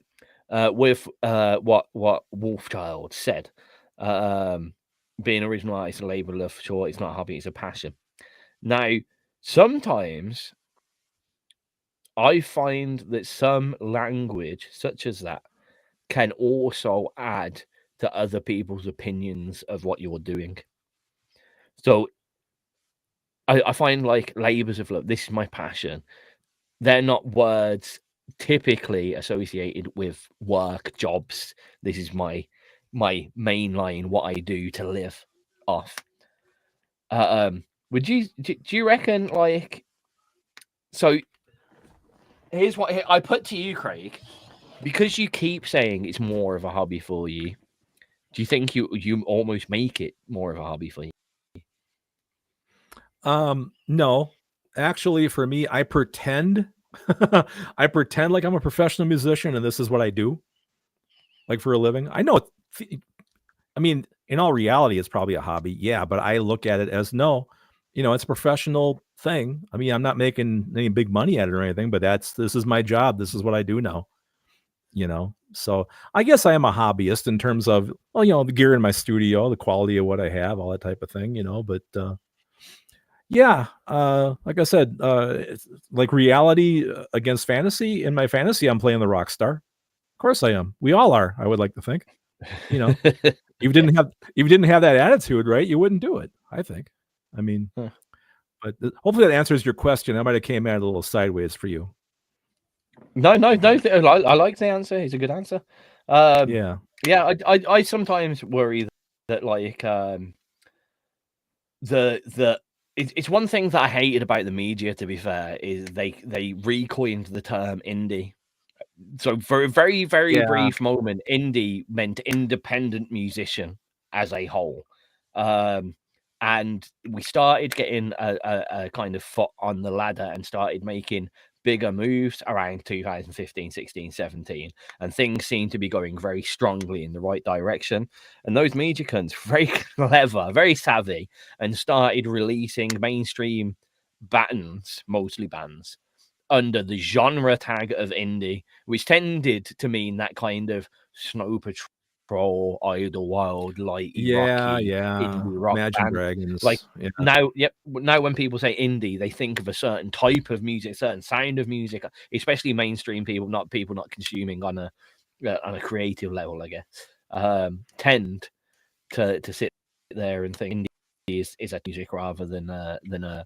with what Wolfchild said, being original artist, a labor love, sure, it's not a hobby, it's a passion. Now, sometimes I find that some language such as that can also add to other people's opinions of what you're doing. So I find like labors of love. This is my passion. They're not words typically associated with work, jobs. This is my main line, what I do to live off. Would you do you reckon like so? Here's what I put to you, Craig, because you keep saying it's more of a hobby for you. Do you think you almost make it more of a hobby for you?
No, actually, for me, I pretend, I pretend like I'm a professional musician and this is what I do, like for a living. I know, I mean, in all reality, it's probably a hobby, yeah, but I look at it as no, it's a professional thing. I mean, I'm not making any big money at it or anything, but this is my job. This is what I do now. So I guess I am a hobbyist in terms of, well, the gear in my studio, the quality of what I have, all that type of thing, but yeah, like I said, it's like reality against fantasy. In my fantasy, I'm playing the rock star. Of course I am. We all are, I would like to think. If you didn't have that attitude, right, you wouldn't do it, I think. I mean, but hopefully that answers your question. I might have came at it a little sideways for you.
No. I like the answer. It's a good answer.
Yeah.
I sometimes worry that like it's one thing that I hated about the media, to be fair, is they recoined the term indie. So for a very, very brief moment, indie meant independent musician as a whole. And we started getting a kind of foot on the ladder and started making bigger moves around 2015, 16, 17. And things seem to be going very strongly in the right direction. And those media cunts, very clever, very savvy, and started releasing mainstream bands, mostly bands, under the genre tag of indie, which tended to mean that kind of Snow Patrol, Idlewild, lighty, rocky, indie rock
Imagine
band.
Dragons.
Like now when people say indie, they think of a certain type of music, a certain sound of music, especially mainstream people, not consuming on a creative level, I guess, tend to sit there and think indie is a music rather than a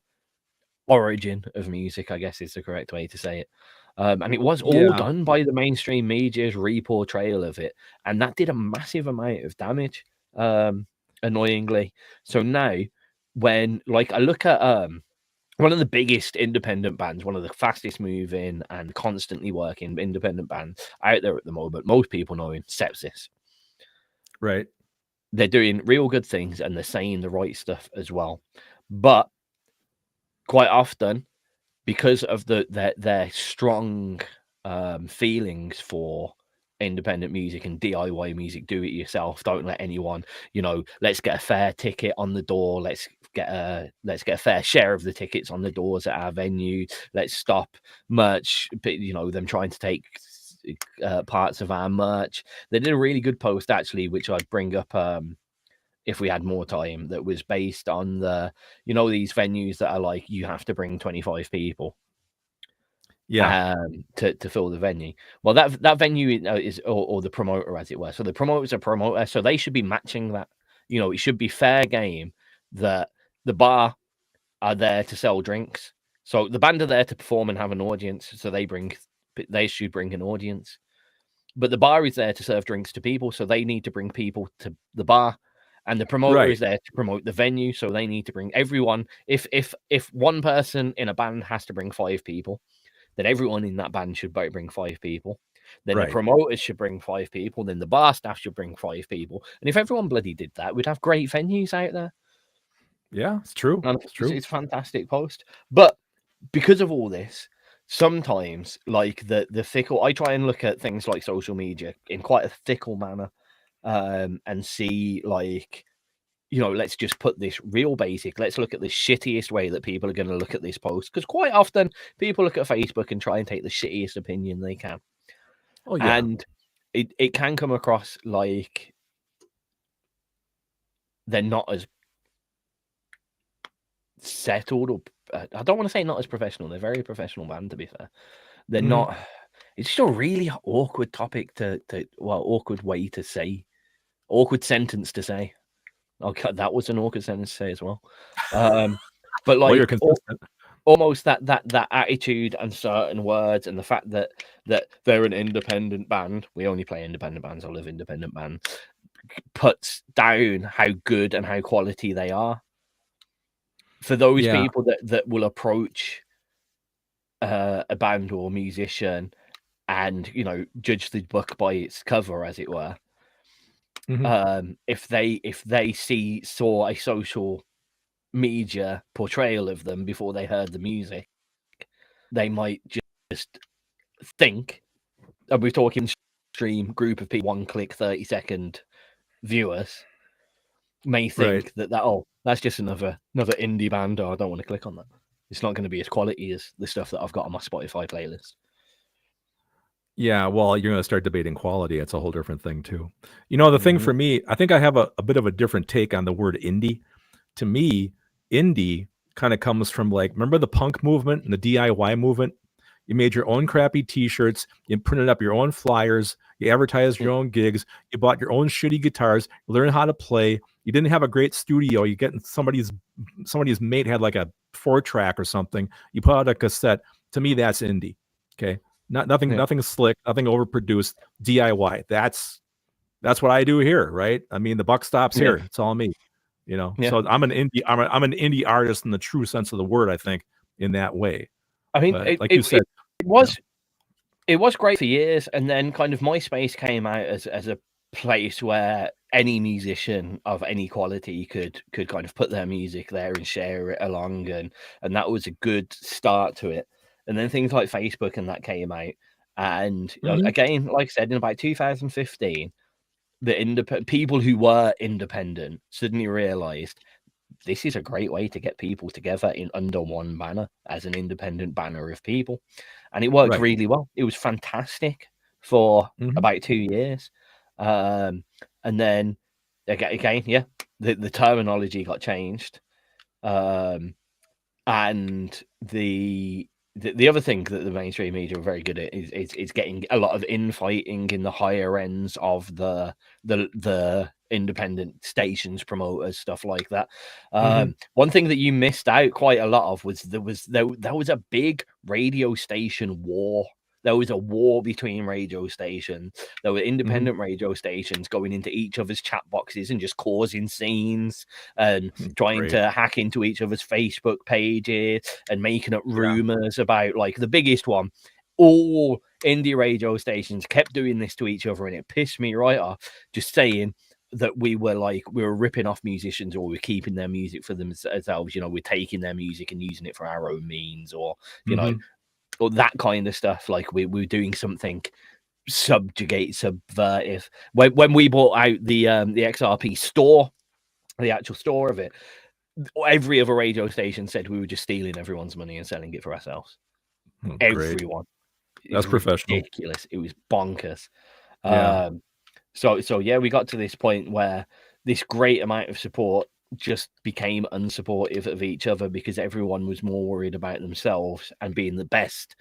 origin of music, I guess is the correct way to say it. And it was all done by the mainstream media's reportrayal of it, and that did a massive amount of damage, annoyingly. So now when like I look at one of the biggest independent bands, one of the fastest moving and constantly working independent bands out there at the moment, most people know him, Sepsis.
Right.
They're doing real good things and they're saying the right stuff as well. But quite often, because of their strong feelings for independent music and DIY music, do it yourself, don't let anyone, let's get a fair ticket on the door, let's get a fair share of the tickets on the doors at our venue, let's stop merch, them trying to take parts of our merch. They did a really good post actually, which I'd bring up if we had more time, that was based on these venues that are like, you have to bring 25 people to fill the venue. Well, that venue is or the promoter, as it were. So the promoter's a promoter, so they should be matching that. It should be fair game that the bar are there to sell drinks. So the band are there to perform and have an audience, so they should bring an audience. But the bar is there to serve drinks to people, so they need to bring people to the bar. And the promoter is there to promote the venue, so they need to bring everyone. If one person in a band has to bring 5 people, then everyone in that band should bring 5 people. Then the promoters should bring 5 people. Then the bar staff should bring 5 people. And if everyone bloody did that, we'd have great venues out there.
Yeah, it's true.
It's true. It's a fantastic post. But because of all this, sometimes like the fickle, I try and look at things like social media in quite a fickle manner. And see, like, let's just put this real basic. Let's look at the shittiest way that people are going to look at this post. Because quite often people look at Facebook and try and take the shittiest opinion they can. Oh, yeah. And it can come across like they're not as settled, or I don't want to say not as professional. They're a very professional band, to be fair. They're not. It's just a really awkward topic awkward way to say. Awkward sentence to say. Okay, that was an awkward sentence to say as well. But
Well, you're
like
consistent.
almost that attitude and certain words, and the fact that they're an independent band. We only play independent bands. I love independent bands. Puts down how good and how quality they are. For those
Yeah.
people that will approach a band or musician and judge the book by its cover, as it were. If they saw a social media portrayal of them before they heard the music, they might just think, and we're talking stream group of people, 1 click, 30-second viewers, may think that that's just another indie band. I don't want to click on that. It's not going to be as quality as the stuff that I've got on my Spotify playlist.
Yeah, well, you're going to start debating quality. It's a whole different thing too. The thing for me, I think I have a bit of a different take on the word indie. To me, indie kind of comes from, like, remember the punk movement and the DIY movement? You made your own crappy t-shirts, you printed up your own flyers, you advertised your own gigs, you bought your own shitty guitars, you learned how to play. You didn't have a great studio. You get somebody's mate had like a 4-track or something. You put out a cassette. To me, that's indie. Okay. Nothing slick, nothing overproduced, DIY. That's what I do here, right? I mean, the buck stops here. It's all me, So I'm an indie artist in the true sense of the word, I think, in that way.
I mean,
like you said,
it was great for years, and then kind of MySpace came out as a place where any musician of any quality could kind of put their music there and share it along, and that was a good start to it. And then things like Facebook and that came out. And again, like I said, in about 2015, the people who were independent suddenly realized this is a great way to get people together under one banner as an independent banner of people. And it worked really well. It was fantastic for about 2 years. And then again, the terminology got changed. And the other thing that the mainstream media are very good at is getting a lot of infighting in the higher ends of the independent stations, promoters, stuff like that. One thing that you missed out quite a lot of was there was a big radio station war. There was a war between radio stations. There were independent radio stations going into each other's chat boxes and just causing scenes and trying to hack into each other's Facebook pages and making up rumors about, like, the biggest one. All indie radio stations kept doing this to each other, and it pissed me right off, just saying that we were ripping off musicians, or we're keeping their music for themselves. We're taking their music and using it for our own means, or or that kind of stuff. Like we're doing something subvertive. When we bought out the XRP store, the actual store of it, every other radio station said we were just stealing everyone's money and selling it for ourselves. Everyone.
That's professional.
Ridiculous. It was bonkers.
Yeah.
So we got to this point where this great amount of support just became unsupportive of each other because everyone was more worried about themselves and being the best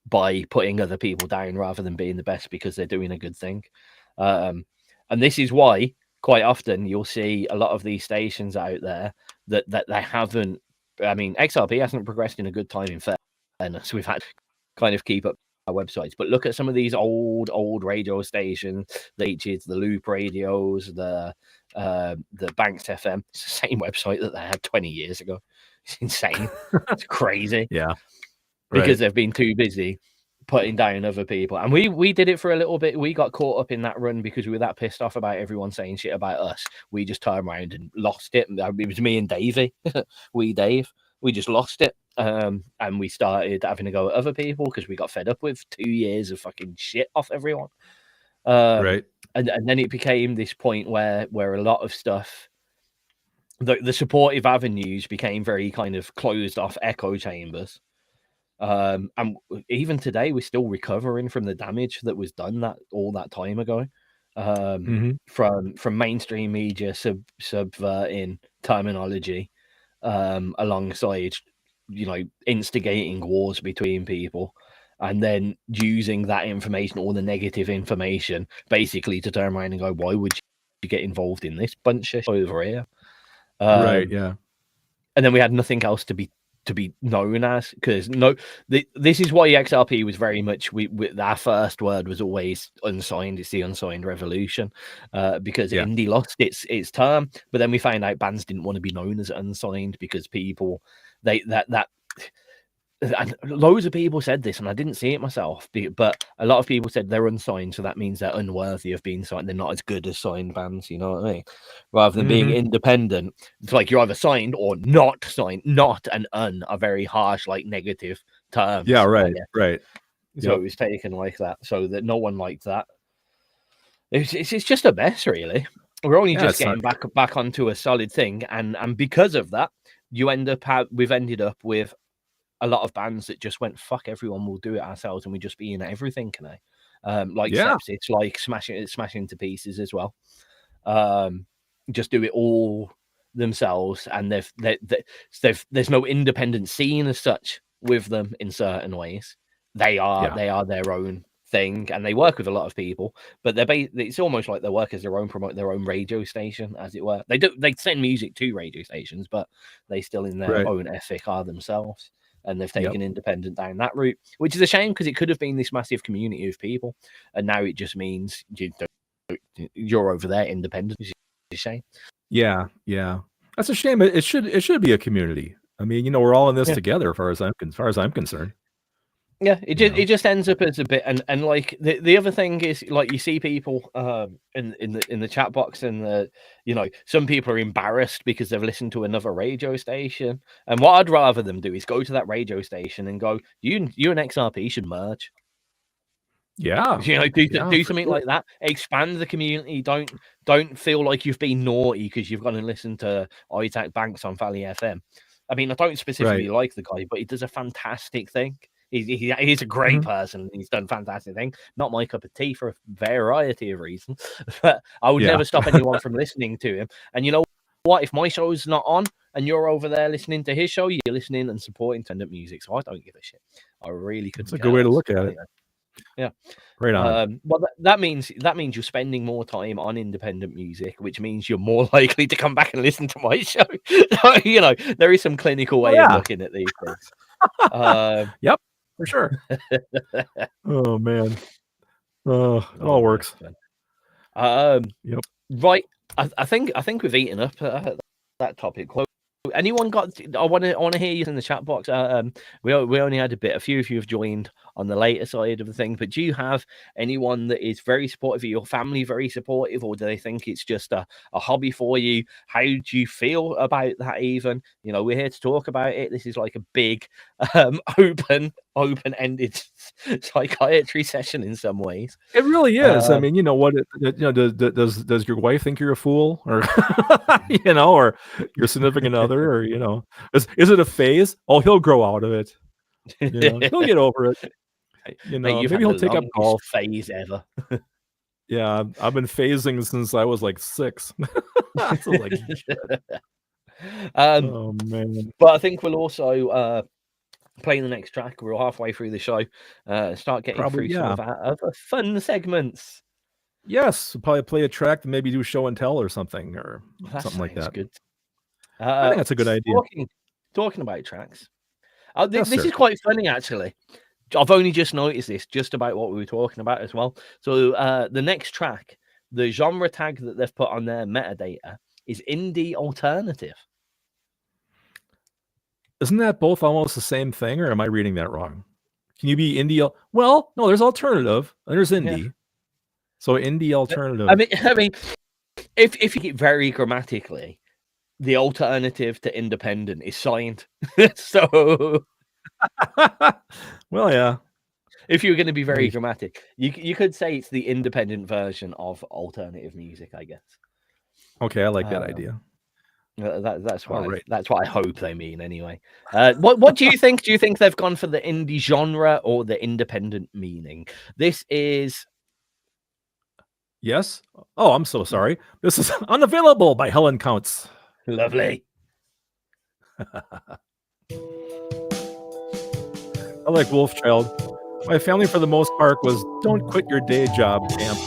by putting other people down rather than being the best because they're doing a good thing. And this is why quite often you'll see a lot of these stations out there that they haven't. I mean, XRP hasn't progressed in a good time, in fairness. We've had to kind of keep up our websites, but look at some of these old radio stations, the Loop radios, the Banks FM. It's the same website that they had 20 years ago. It's insane. It's crazy.
Yeah.
Because they've been too busy putting down other people. And we did it for a little bit. We got caught up in that run because we were that pissed off about everyone saying shit about us. We just turned around and lost it. It was me and Davey. We just lost it. And we started having to go at other people because we got fed up with 2 years of fucking shit off everyone. And then it became this point where a lot of stuff, the supportive avenues became very kind of closed off echo chambers. And even today, we're still recovering from the damage that was done all that time ago. From mainstream media subverting terminology, alongside instigating wars between people, and then using that information, all the negative information, basically to turn around and go, why would you get involved in this bunch of shit over here? and then we had nothing else to be known as, because this is why XRP was very much our first word was always unsigned. It's the unsigned revolution, because indie lost its term, but then we found out bands didn't want to be known as unsigned because people and loads of people said this, and I didn't see it myself, but a lot of people said they're unsigned, so that means they're unworthy of being signed. They're not as good as signed bands, you know what I mean? Rather than being independent, it's like you're either signed or not signed. Not and un are very harsh, like negative terms.
Yeah, right, right.
So it was taken like that, so that no one liked that. It's just a mess, really. We're only just getting back onto a solid thing, and because of that, we've ended up with a lot of bands that just went, fuck everyone, we'll do it ourselves, and we just be in everything, can I? Like Sepsis, like smashing to pieces as well. Just do it all themselves, and there's no independent scene as such with them in certain ways. They are their own thing, and they work with a lot of people, but it's almost like they work as promote their own radio station, as it were. They send music to radio stations, but they still in their own ethic are themselves. And they've taken independent down that route, which is a shame, because it could have been this massive community of people, and now it just means you're over there independent. It's a shame. Yeah,
that's a shame. It should be a community. I mean, we're all in this together, as far as I'm concerned.
Yeah, it just ends up as a bit, and like the other thing is, like, you see people in the chat box, and some people are embarrassed because they've listened to another radio station, and what I'd rather them do is go to that radio station and go, you and XRP should merge.
Yeah,
do something like that. Expand the community. Don't feel like you've been naughty because you've gone and listened to Isaac Banks on Valley FM. I mean, I don't specifically like the guy, but he does a fantastic thing. He's a great person. He's done fantastic things. Not my cup of tea for a variety of reasons, but I would never stop anyone from listening to him. And you know what? If my show's not on and you're over there listening to his show, you're listening and supporting independent music. So I don't give a shit. I really could.
It's a good way to look at it.
Yeah,
right on.
Well, that means you're spending more time on independent music, which means you're more likely to come back and listen to my show. There is some clinical way of looking at these things.
Yep. For sure. Oh man. Oh, it all works.
Yep. Right. I think we've eaten up that topic. Anyone got? I want to hear you in the chat box. We only had a few of you have joined on the later side of the thing, but do you have anyone that is very supportive of your family, very supportive, or do they think it's just a hobby for you? How do you about that? Even we're here to talk about it. This is like a big open-ended psychiatry session in some ways.
It really is. I mean, does your wife think you're a fool, or or your significant other, or is it a phase? Oh, he'll grow out of it. He'll get over it. Maybe he'll take up golf.
Phase ever.
Yeah, I've been phasing since I was like 6. So like, oh man!
But I think we'll also play the next track. We're halfway through the show. Start getting through some of our other fun segments.
Yes, we'll probably play a track, and maybe do show and tell or something, or something like that.
Good.
I think that's a good idea.
Talking about tracks. This is quite funny, actually. I've only just noticed this, just about what we were talking about as well. So the next track, the genre tag that they've put on their metadata is indie alternative.
Isn't that both almost the same thing, or am I reading that wrong? Can you be indie? Well, no, there's alternative and there's indie. Yeah. So indie alternative.
I mean, if you get very grammatically, the alternative to independent is signed. So,
well, yeah.
If you were going to be very dramatic, you could say it's the independent version of alternative music, I guess.
Okay, I like that idea.
That's what I hope they mean anyway. What do you think? Do you think they've gone for the indie genre or the independent meaning? This is.
Yes. Oh, I'm so sorry. This is Unavailable by Helen Counts.
Lovely.
I like Wolfchild. My family, for the most part, was "Don't quit your day job" camp.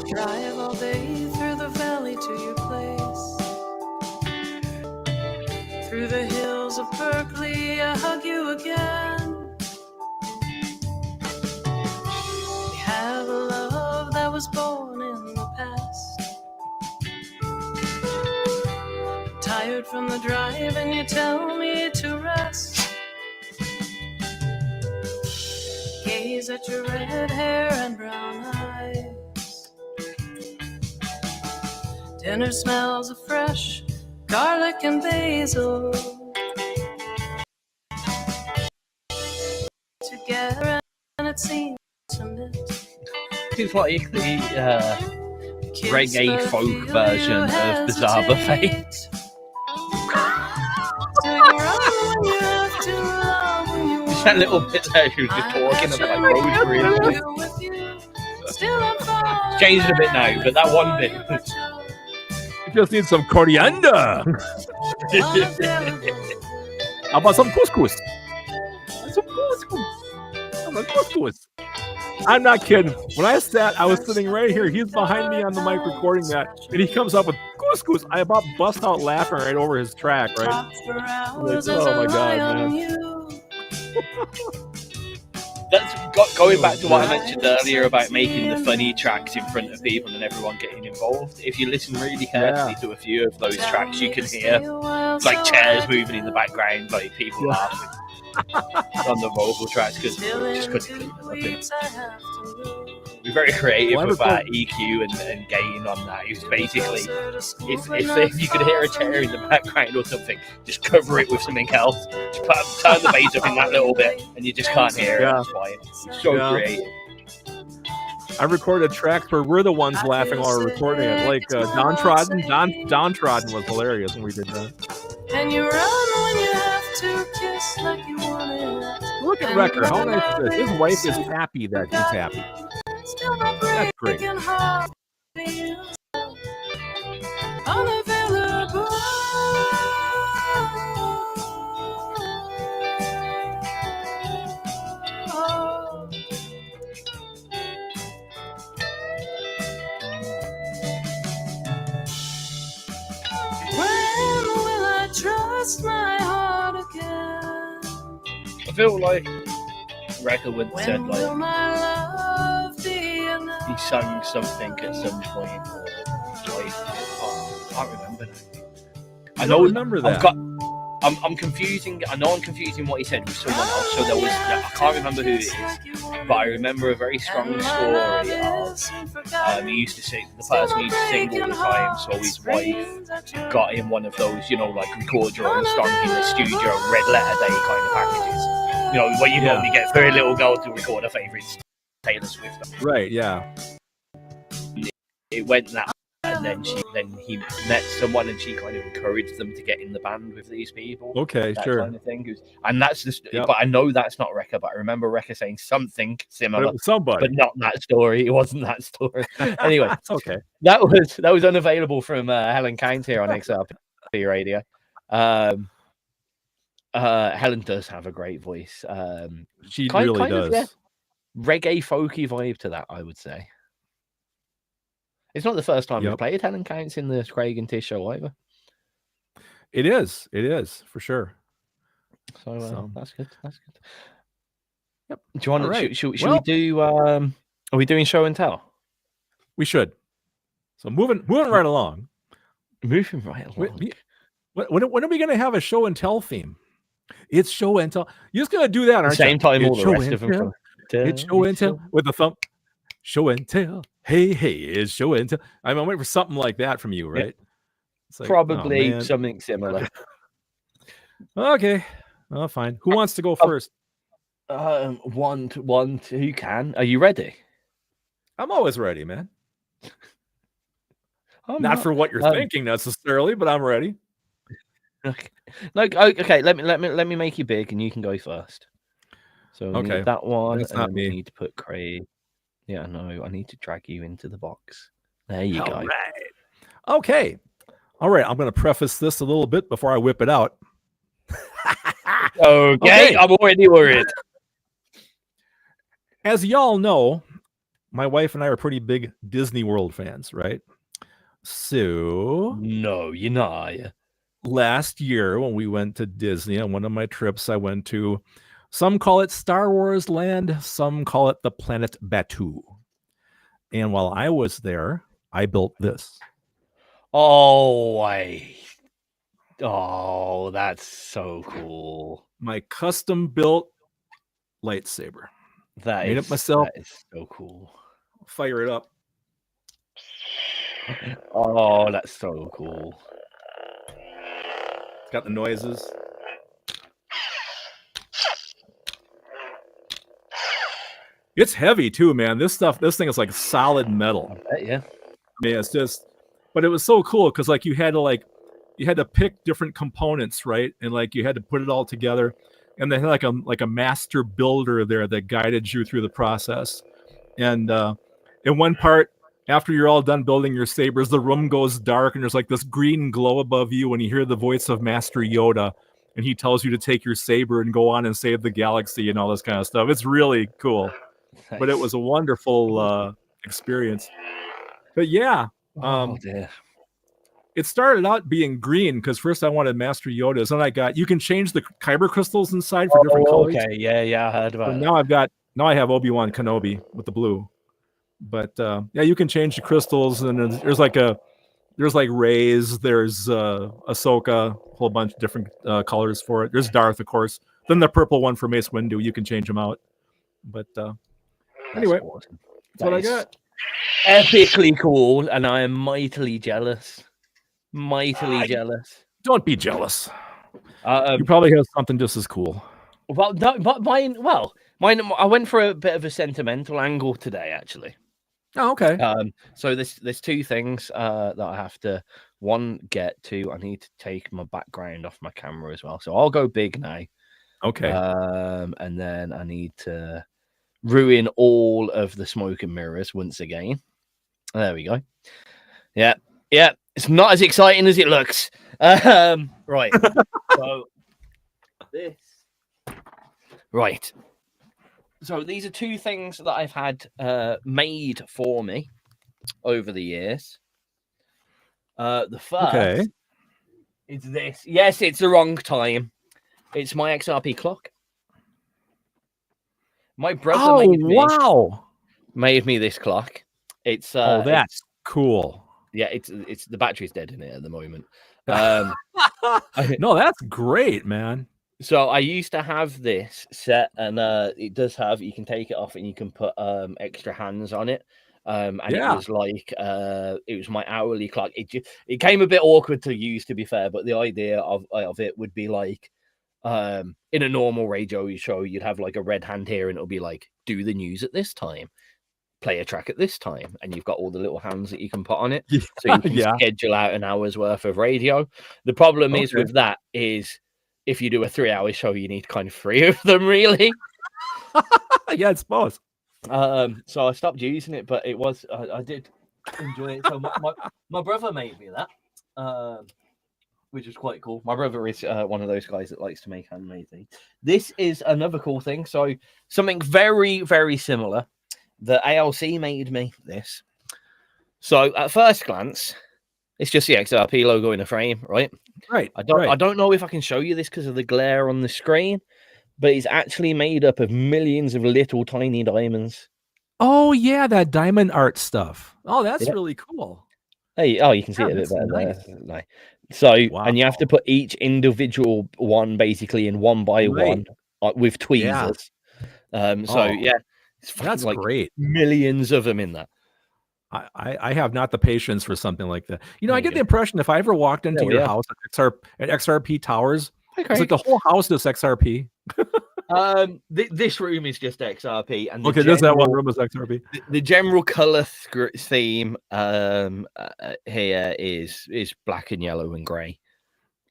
Drive all day through the valley to your place, through the hills tired from the drive and you tell me to rest. Gaze at your red hair and brown eyes. Dinner smells of fresh garlic and basil. Together and it seems to knit.
It's like the reggae folk version of Bizarre Buffet. Just that little bit there, she was just talking about like rosemary. Changed a bit now, but that one bit.
You just need some coriander. How about some couscous? Some couscous. Some couscous. I'm not kidding. When I was sitting right here. He's behind me on the mic recording that, and he comes up with couscous. I about bust out laughing right over his track, right? Like, oh my god, man.
That's going back to what I mentioned earlier about making the funny tracks in front of people and everyone getting involved. If you listen really carefully to a few of those tracks, you can hear like chairs moving in the background, like people laughing on the vocal tracks because we just couldn't clean them up. We're very creative about EQ and gain on that. It's basically if you could hear a chair in the background or something, just cover it with something else. Just turn the bass up in that little bit, and you just can't hear it. It's fine. It's so creative.
I recorded tracks where we're the ones laughing while we're recording it, like Downtrodden. Downtrodden was hilarious when we did that.
And you run when you have to kiss like you want it.
Look at Wrecker. How nice is this? His wife is happy that he's happy. That's great.
Unavailable. When will I trust my heart again?
I feel like Wrecker would said
When
like
will my love be enough?
he sung something at some point, or like I can't remember now. I know.
Remember that.
I'm confusing. I know I'm confusing what he said with someone else. So there was. I can't remember who it is, but I remember a very strong story of. He used to sing. The person used to sing all the time. So his wife got him one of those, like record your own song in the studio, red letter day kind of packages. What you normally get for a little girl to record her favourites, Taylor Swift.
Right. Yeah.
It went that. And then he met someone, and she kind of encouraged them to get in the band with these people.
Okay,
that
sure.
Kind of thing. And that's just. Yep. But I know that's not Wrecker. But I remember Wrecker saying something similar.
Somebody,
but not that story. It wasn't that story. Anyway,
it's okay.
That was unavailable from Helen Count here on XRP Radio. Helen does have a great voice.
She really does.
Reggae folky vibe to that, I would say. It's not the first time we've played Helen Counts in the Craig and Tizz show either.
It is for sure.
So that's good. Yep. Do you want to? Should we do? Are we doing show and tell?
We should. So moving right along.
Moving right along.
When are we going to have a show and tell theme? It's show and tell. You're just going to do that, aren't you?
Same time all the rest of them.
It's show and tell with the thumb. Show and tell. Hey, it's show and tell. I'm waiting for something like that from you, right?
Like, probably something similar.
Okay. Oh, fine. Who wants to go first?
One. Who can? Are you ready?
I'm always ready, man. Not for what you're thinking necessarily, but I'm ready.
Okay. Okay. Let me make you big, and you can go first. So we need that one.
That's not me.
We need to put Craig. Yeah, no, I need to drag you into the box. There you go.
Right. Okay. All right. I'm going to preface this a little bit before I whip it out.
Okay. I'm already worried.
As y'all know, my wife and I are pretty big Disney World fans, right? So.
No, you're not.
Last year when we went to Disney on one of my trips, I went to. Some call it Star Wars Land. Some call it the planet Batuu. And while I was there, I built this.
Oh, Oh, that's so cool.
My custom built lightsaber.
That
Made
is
it myself.
That is so cool.
Fire it up.
Oh, that's so cool.
It's got the noises. It's heavy too, man. This thing is like solid metal.
Yeah.
I mean, it's just, but it was so cool because like you had to pick different components, right? And like you had to put it all together. And they had like a master builder there that guided you through the process. And in one part, after you're all done building your sabers, the room goes dark and there's like this green glow above you and you hear the voice of Master Yoda. And he tells you to take your saber and go on and save the galaxy and all this kind of stuff. It's really cool. But it was a wonderful experience. But yeah,
dear.
it started out being green because first I wanted Master Yoda's, and you can change the kyber crystals inside for different colors.
Okay, yeah, I heard about
it. Now I have Obi-Wan Kenobi with the blue. But yeah, you can change the crystals, and there's like Rey's, there's Ahsoka, a whole bunch of different colors for it. There's Darth, of course. Then the purple one for Mace Windu, you can change them out. But anyway,
awesome.
That's what I got.
Epically cool, and I am mightily jealous. Jealous.
Don't be jealous. You probably have something just as cool.
Well, no, but mine. I went for a bit of a sentimental angle today, actually.
Oh, okay.
So there's two things that I have to get to. I need to take my background off my camera as well. So I'll go big now.
Okay.
And then I need to ruin all of the smoke and mirrors once again. There we go. Yeah. It's not as exciting as it looks. Right. So this. Right. So these are two things that I've had made for me over the years. The first is this. Yes, it's the wrong time. It's my XRP clock. My brother made me this clock. It's
that's cool.
Yeah, it's the battery's dead in it at the moment.
No, that's great, man.
So I used to have this set, and it does have, you can take it off and you can put extra hands on it. And it was like it was my hourly clock. It came a bit awkward to use, to be fair, but the idea of it would be like in a normal radio show, you'd have like a red hand here, and it'll be like, do the news at this time, play a track at this time, and you've got all the little hands that you can put on it, so you can schedule out an hour's worth of radio. The problem is with that is, if you do a 3-hour show, you need kind of 3 of them, really.
Yeah, I suppose.
So I stopped using it, but I did enjoy it. So my brother made me that, which is quite cool. My brother is one of those guys that likes to make handmade things. This is another cool thing. So something very, very similar. The ALC made me this. So at first glance, it's just the XRP logo in a frame, right?
Right.
I don't know if I can show you this because of the glare on the screen, but it's actually made up of millions of little tiny diamonds.
Oh yeah, that diamond art stuff. Oh, that's really cool.
Hey, you can see it a bit better there. So, and you have to put each individual one basically in one by one with tweezers.
That's like great.
Millions of them in that.
I have not the patience for something like that. I get the impression if I ever walked into your house at XRP Towers, it's like the whole house is XRP.
This room is just XRP, and
there's that one room is XRP.
The general color theme here is black and yellow and gray.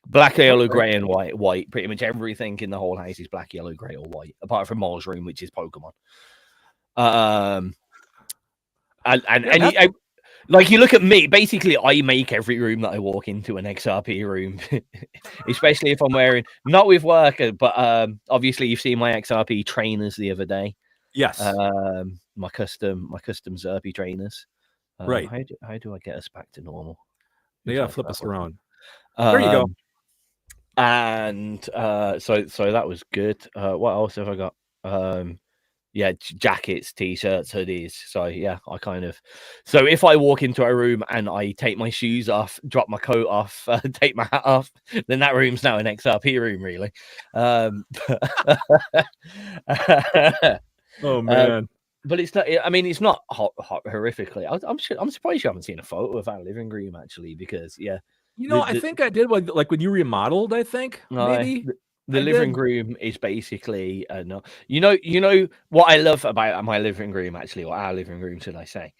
Black, yellow, grey, and white. Pretty much everything in the whole house is black, yellow, grey, or white, apart from Mole's room, which is Pokemon. Like you look at me, basically I make every room that I walk into an XRP room, especially if I'm wearing, not with work, but obviously you've seen my XRP trainers the other day.
Yes.
My custom Zerpy trainers.
Right.
How do I get us back to normal?
They gotta flip us around. There you go.
And so that was good. What else have I got? yeah, jackets, t-shirts, hoodies. So yeah, so if I walk into a room and I take my shoes off, drop my coat off, take my hat off, then that room's now an XRP room, really.
Oh man.
But it's not. I mean, it's not horrifically. I'm surprised you haven't seen a photo of our living room, actually, because yeah,
I think I did like when you remodeled. I think maybe
the living room is basically no. You know what I love about my living room, actually, or our living room, should I say?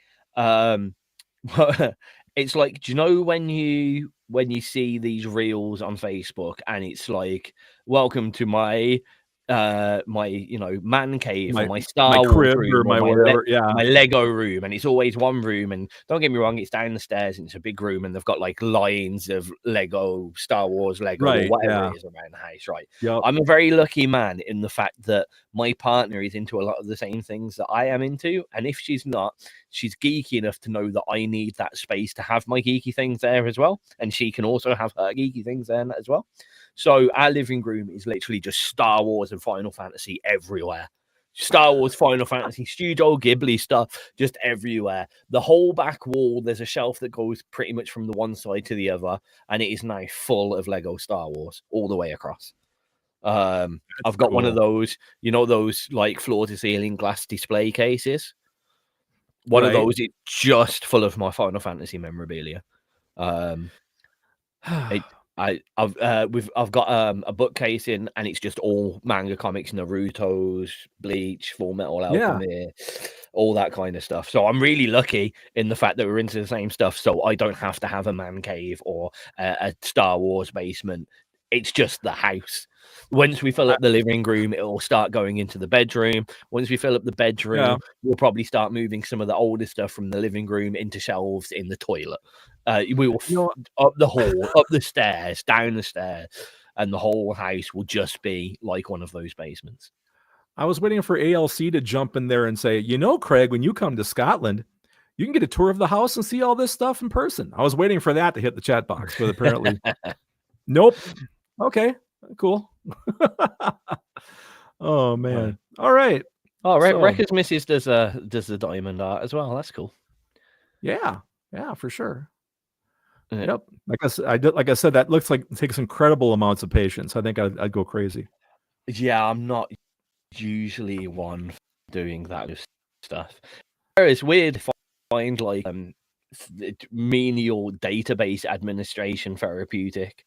It's like, do you know when you see these reels on Facebook and it's like, welcome to my man cave, or my Star Wars
crib
room,
or my whatever,
my Lego room, and it's always one room. And don't get me wrong, it's down the stairs and it's a big room, and they've got like lines of Lego, Star Wars Lego, or whatever it is around the house, right?
Yep.
I'm a very lucky man in the fact that my partner is into a lot of the same things that I am into, and if she's not, she's geeky enough to know that I need that space to have my geeky things there as well, and she can also have her geeky things there as well. So our living room is literally just Star Wars and Final Fantasy everywhere. Star Wars, Final Fantasy, Studio Ghibli stuff just everywhere. The whole back wall, there's a shelf that goes pretty much from the one side to the other, and it is now full of Lego Star Wars all the way across. I've got one of those, those like floor to ceiling glass display cases. One of those is just full of my Final Fantasy memorabilia. I've got a bookcase in, and it's just all manga comics, Naruto's, Bleach, Full Metal Alchemist, all that kind of stuff. So I'm really lucky in the fact that we're into the same stuff, so I don't have to have a man cave or a Star Wars basement. It's just the house. Once we fill up the living room, it'll start going into the bedroom. Once we fill up the bedroom, we'll probably start moving some of the older stuff from the living room into shelves in the toilet. We will up the hall, up the stairs, down the stairs, and the whole house will just be like one of those basements.
I was waiting for ALC to jump in there and say, Craig, when you come to Scotland, you can get a tour of the house and see all this stuff in person. I was waiting for that to hit the chat box, but apparently, nope. Okay, cool. Oh man. All right.
All right. So, Wrecker's Missus does the diamond art as well. That's cool.
Yeah, for sure. Yep. Like I said, that looks like it takes incredible amounts of patience. I think I'd go crazy.
Yeah, I'm not usually one doing that stuff. It's weird to find like menial database administration therapeutic.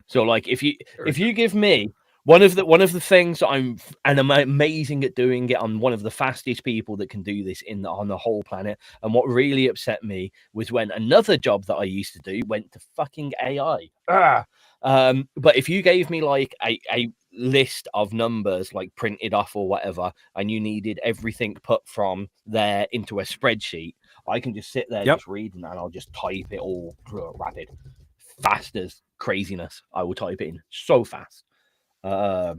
So like if you give me one of the things that I'm amazing at doing it, I'm one of the fastest people that can do this on the whole planet. And what really upset me was when another job that I used to do went to fucking AI. But if you gave me like a list of numbers like printed off or whatever, and you needed everything put from there into a spreadsheet, I can just sit there just reading and I'll just type it all rapid, fast as craziness. I will type it in so fast. I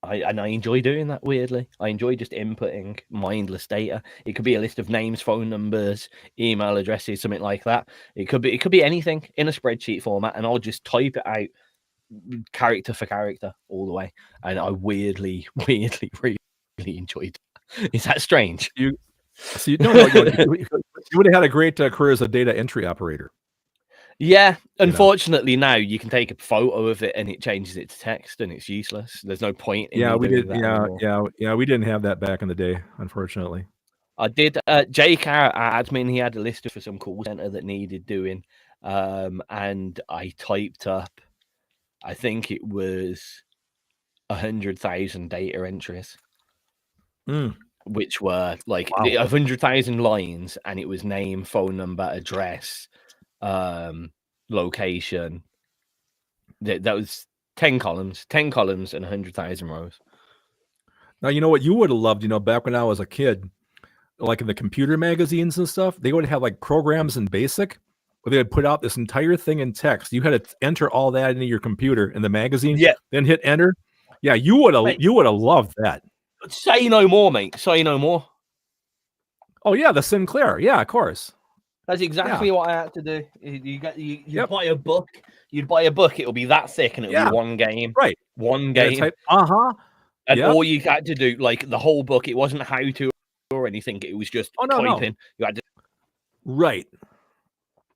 enjoy doing that. Weirdly, I enjoy just inputting mindless data. It could be a list of names, phone numbers, email addresses, something like that. It could be anything in a spreadsheet format, and I'll just type it out character for character all the way. And I weirdly really enjoyed it. Is that strange?
You would have had a great career as a data entry operator.
Yeah, unfortunately now you can take a photo of it and it changes it to text and it's useless. There's no point in
we did we didn't have that back in the day, unfortunately.
I did Jake, our admin, he had a list for some call center that needed doing, and I typed up, I think it was 100,000 data entries, which were like 100,000 lines, and it was name, phone number, address, location. That was 10 columns and 100,000 rows.
Now, you know what you would have loved, back when I was a kid, like in the computer magazines and stuff, they would have like programs in BASIC where they would put out this entire thing in text. You had to enter all that into your computer in the magazine, then hit enter. Yeah, you would have loved that.
Say no more, mate. Say no more.
Oh yeah, the Sinclair. Yeah, of course.
That's exactly what I had to do. You buy a book. You'd buy a book. It'll be that thick, and it'll be one game.
Right.
One game. And
Yep.
all you had to do, like the whole book, it wasn't how to or anything. It was just
Oh, no.
typing. You had to
Right.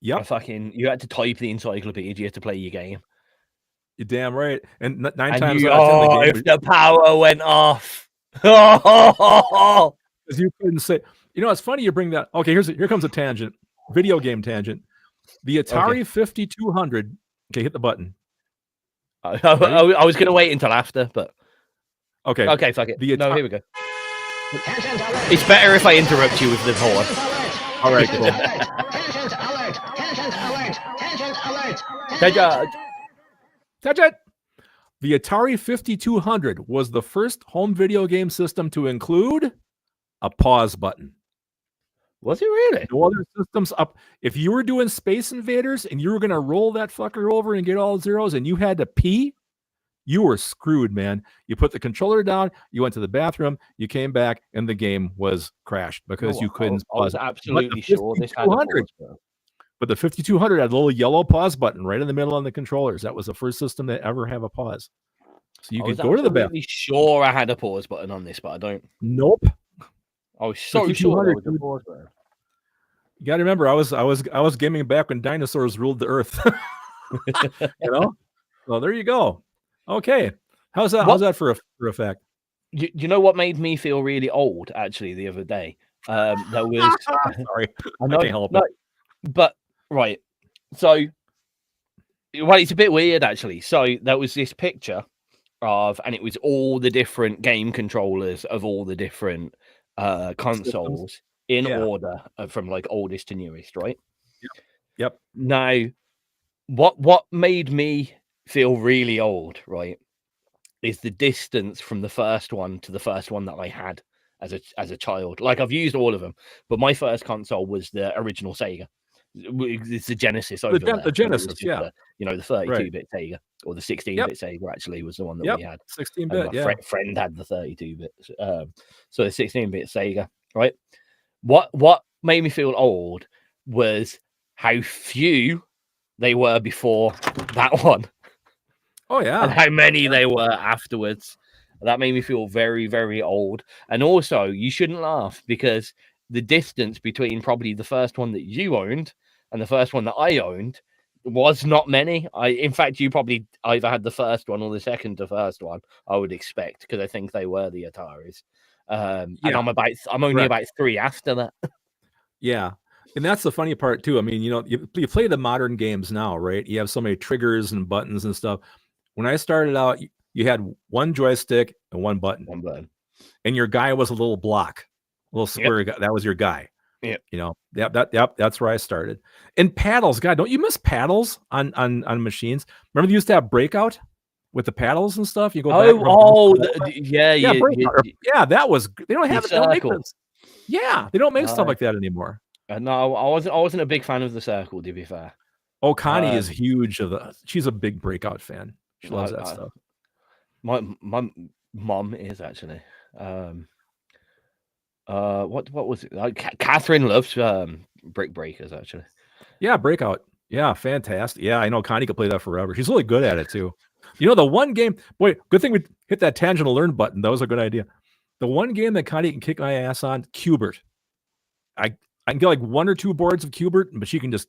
Yep.
you had to type the encyclopedia to play your game.
You're damn right. And 9
And
times
you,
out of 10, the game
if the power went off. Oh,
because you couldn't say. You know, it's funny you bring that. Okay, here comes a tangent. Video game tangent. The Atari 5200. Okay, hit the button.
I was going to wait until after, but
Okay.
okay, fuck it.
The
No, here we go. It's better if I interrupt you with the horn.
All right, cool. Tangent. The Atari 5200 was the first home video game system to include a pause button.
Was it really?
No other systems up. If you were doing Space Invaders and you were going to roll that fucker over and get all zeros and you had to pee, you were screwed, man. You put the controller down, you went to the bathroom, you came back, and the game was crashed because you couldn't pause.
I was absolutely sure this had a pause button.
But the 5200 had a little yellow pause button right in the middle on the controllers. That was the first system to ever have a pause. So you could go to the bathroom.
I'm sure I had a pause button on this, but I don't.
Nope.
I was so sure there was a pause button.
You got to remember, I was gaming back when dinosaurs ruled the earth. You know. Well, there you go. Okay, how's that for a fact?
You know what made me feel really old actually the other day? There was
sorry,
I know,
can't help it.
But right, so well, it's a bit weird actually. So there was this picture of, and it was all the different game controllers of all the different consoles in order from like oldest to newest, right?
Yep.
Now, what made me feel really old, right, is the distance from the first one to the first one that I had as a child. Like I've used all of them, but my first console was the original Sega. It's the Genesis over there.
The Genesis,
the 32-bit Sega, or the 16-bit Sega actually was the one that we had.
16-bit,
my friend had the 32-bit. So the 16-bit Sega, right? What made me feel old was how few they were before that one.
Oh yeah.
And how many they were afterwards. That made me feel very, very old. And also, you shouldn't laugh because the distance between probably the first one that you owned and the first one that I owned was not many. In fact, you probably either had the first one or the second to first one, I would expect, because I think they were the Ataris. And I'm only about 3 after that. Yeah.
And that's the funny part too. I mean, you play the modern games now, right? You have so many triggers and buttons and stuff. When I started out, you had one joystick and one button. And your guy was a little block, a little square guy. That was your guy.
Yeah.
That's where I started. And paddles, God, don't you miss paddles on machines? Remember they used to have Breakout with the paddles and stuff? You go back. Yeah, that was, they don't have it. They don't make this. Yeah, they don't make stuff like that anymore.
No, I wasn't a big fan of the circle, to be fair.
Oh, Connie is huge she's a big Breakout fan. She loves that stuff.
My mom is actually. What was it? Catherine loves Brick Breakers actually.
Yeah, Breakout. Yeah, fantastic. Yeah, I know Connie could play that forever. She's really good at it too. You know, the one game, boy, good thing we hit that tangent learn button. That was a good idea. The one game that Connie can kick my ass on, Cubert. I can get like 1 or 2 boards of Cubert, but she can just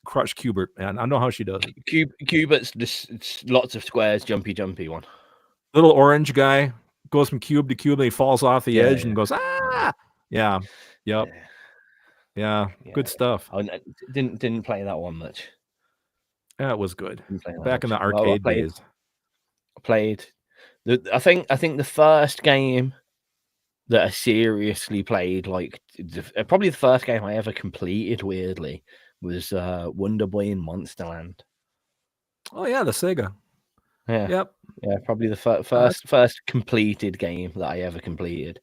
crush Cubert, man. I know how she does it.
Cubert's just lots of squares, jumpy one.
Little orange guy goes from cube to cube and he falls off the edge and goes, ah! Yeah. Yep. Yeah. Good stuff.
I didn't play that one much.
Yeah, it was good. Back in the arcade days.
I played I think the first game that I seriously played, like probably the first game I ever completed, weirdly, was Wonder Boy in Monsterland.
Oh yeah, the Sega.
Yeah.
Yep.
Yeah, probably the first completed game that I ever completed.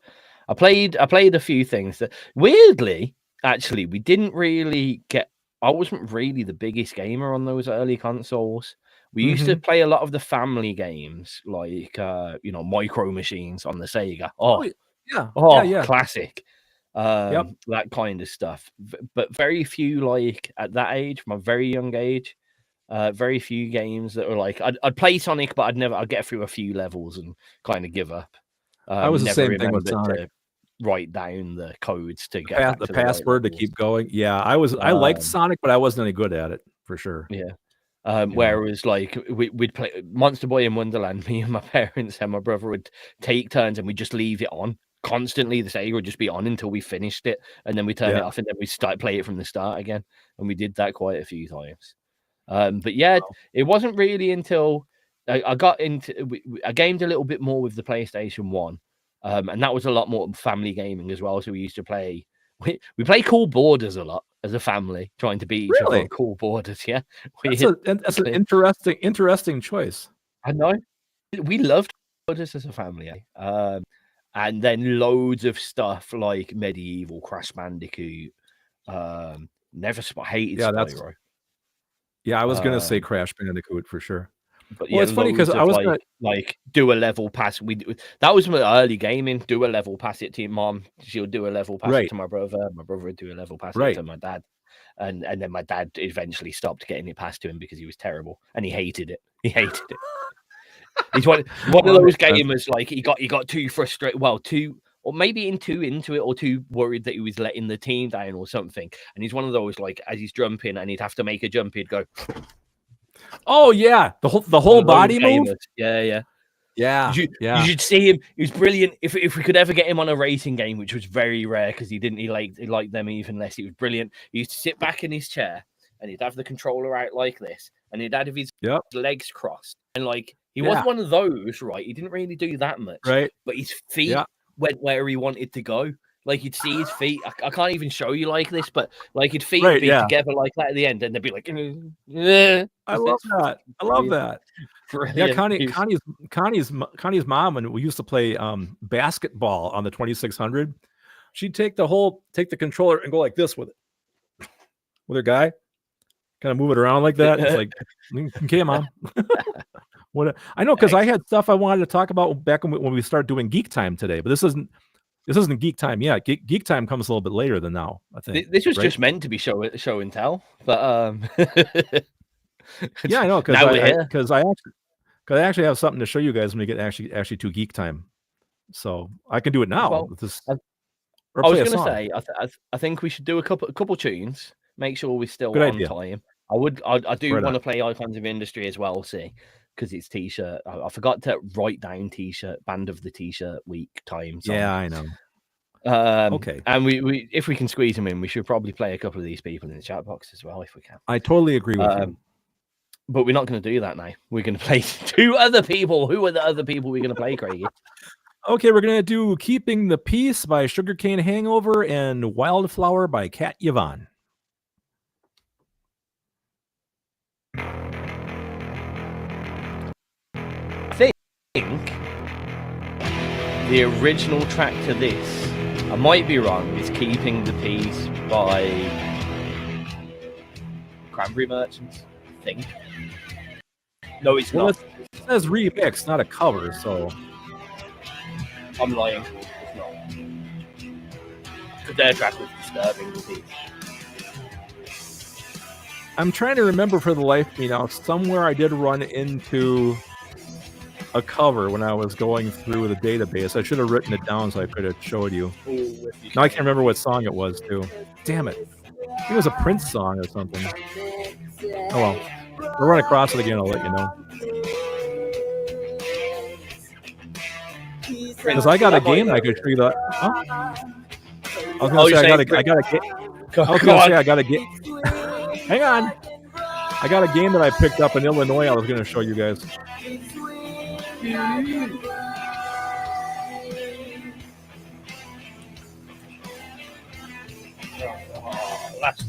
I played a few things that weirdly, actually, we didn't really get. I wasn't really the biggest gamer on those early consoles. We used to play a lot of the family games, like Micro Machines on the Sega. Classic. That kind of stuff. But very few, like at that age, my very young age, very few games that were like I'd play Sonic, but I'd get through a few levels and kind of give up.
I was the
never
same thing with
remembered
Sonic.
to write down the codes to get back
The
to the right
password to
levels.
keep going. Yeah, I liked Sonic, but I wasn't any good at it for sure.
Yeah.
know.
Whereas like we'd play Monster Boy in Wonderland, me and my parents and my brother would take turns and we'd just leave it on constantly. The Sega would just be on until we finished it, and then we turn it off, and then we play it from the start again. And we did that quite a few times. But yeah, it wasn't really until I got into I gamed a little bit more with the PlayStation 1. And that was a lot more family gaming as well. So we used to play we play Cool Borders a lot as a family, trying to beat each other on Cool Borders. Yeah.
That's an interesting choice.
I know. We loved Borders as a family. And then loads of stuff like Medieval, Crash Bandicoot, hated Spyro.
Yeah, I was gonna say Crash Bandicoot for sure.
But yeah, it's funny because I was like do a level pass. That was my early gaming. Do a level pass it to your mom. She'll do a level pass it to my brother. My brother would do a level pass it to my dad. And then my dad eventually stopped getting it passed to him because he was terrible and he hated it. He's one of those gamers like he got too frustrated. Well, or maybe too into it, or too worried that he was letting the team down or something. And he's one of those like as he's jumping and he'd have to make a jump, he'd go.
Oh yeah, the whole body move.
Yeah.
You
should see him. He was brilliant. If we could ever get him on a racing game, which was very rare because he liked them even less. He was brilliant. He used to sit back in his chair and he'd have the controller out like this, and he'd have his legs crossed, and like he was one of those, right? He didn't really do that much,
right?
But his feet went where he wanted to go. Like you'd see his feet. I can't even show you like this, but like his feet would be together like that at the end, and they'd be like,
I love that.
Brilliant.
Yeah, Connie's mom, when we used to play basketball on the 2600, she'd take the controller and go like this with it, with her guy, kind of move it around like that. It's like, okay, mom. I know, because I had stuff I wanted to talk about back when we started doing Geek Time today, but this isn't Geek Time yet. Geek Time comes a little bit later than now, I think.
This was just meant to be show and tell, but
yeah, I know, because I actually have something to show you guys when we get actually to Geek Time, so I can do it now.
Well, I was going to say, I think we should do a couple tunes. Make sure we're still on time. I do want to play Icons of Industry as well. See. Because it's t-shirt. I forgot to write down t-shirt, band of the t-shirt week time.
Yeah, I know.
Okay. And we if we can squeeze them in, we should probably play a couple of these people in the chat box as well if we can.
I totally agree with you.
But we're not going to do that now. We're going to play two other people. Who are the other people we're going to play, Craigie?
Okay, we're going to do Keeping the Peace by Sugarcane Hangover and Wildflower by Cat Yvonne.
I think the original track to this, I might be wrong, is Keeping the Peace by Cranberry Merchants, I think. No, it's not.
It says remix, not a cover, so
I'm lying. It's not. Because their track was Disturbing the Peace.
I'm trying to remember for the life of me now. Somewhere I did run into a cover when I was going through the database. I should have written it down so I could have showed you. Now I can't remember what song it was too. Damn it. I think it was a Prince song or something. Oh well. We'll run across it again, I'll let you know. Because I got a game that I could show you that. Huh? I was gonna say I got a game. Hang on. I got a game that I picked up in Illinois I was gonna show you guys.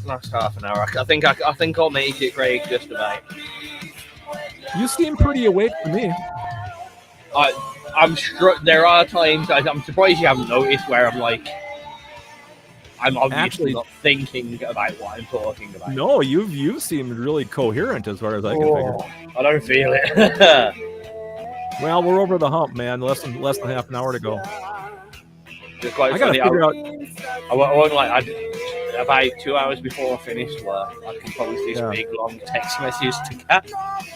Last half an hour. I think I'll make it, Craig, just about.
You seem pretty awake to me.
I'm sure there are times I'm surprised you haven't noticed where I'm like, I'm obviously not thinking about what I'm talking about.
No, you seemed really coherent as far as I can figure.
I don't feel it.
Well, we're over the hump, man. Less than half an hour to go.
It's quite funny. I won't like. About 2 hours before I finished work, I composed this big long text message to Kat.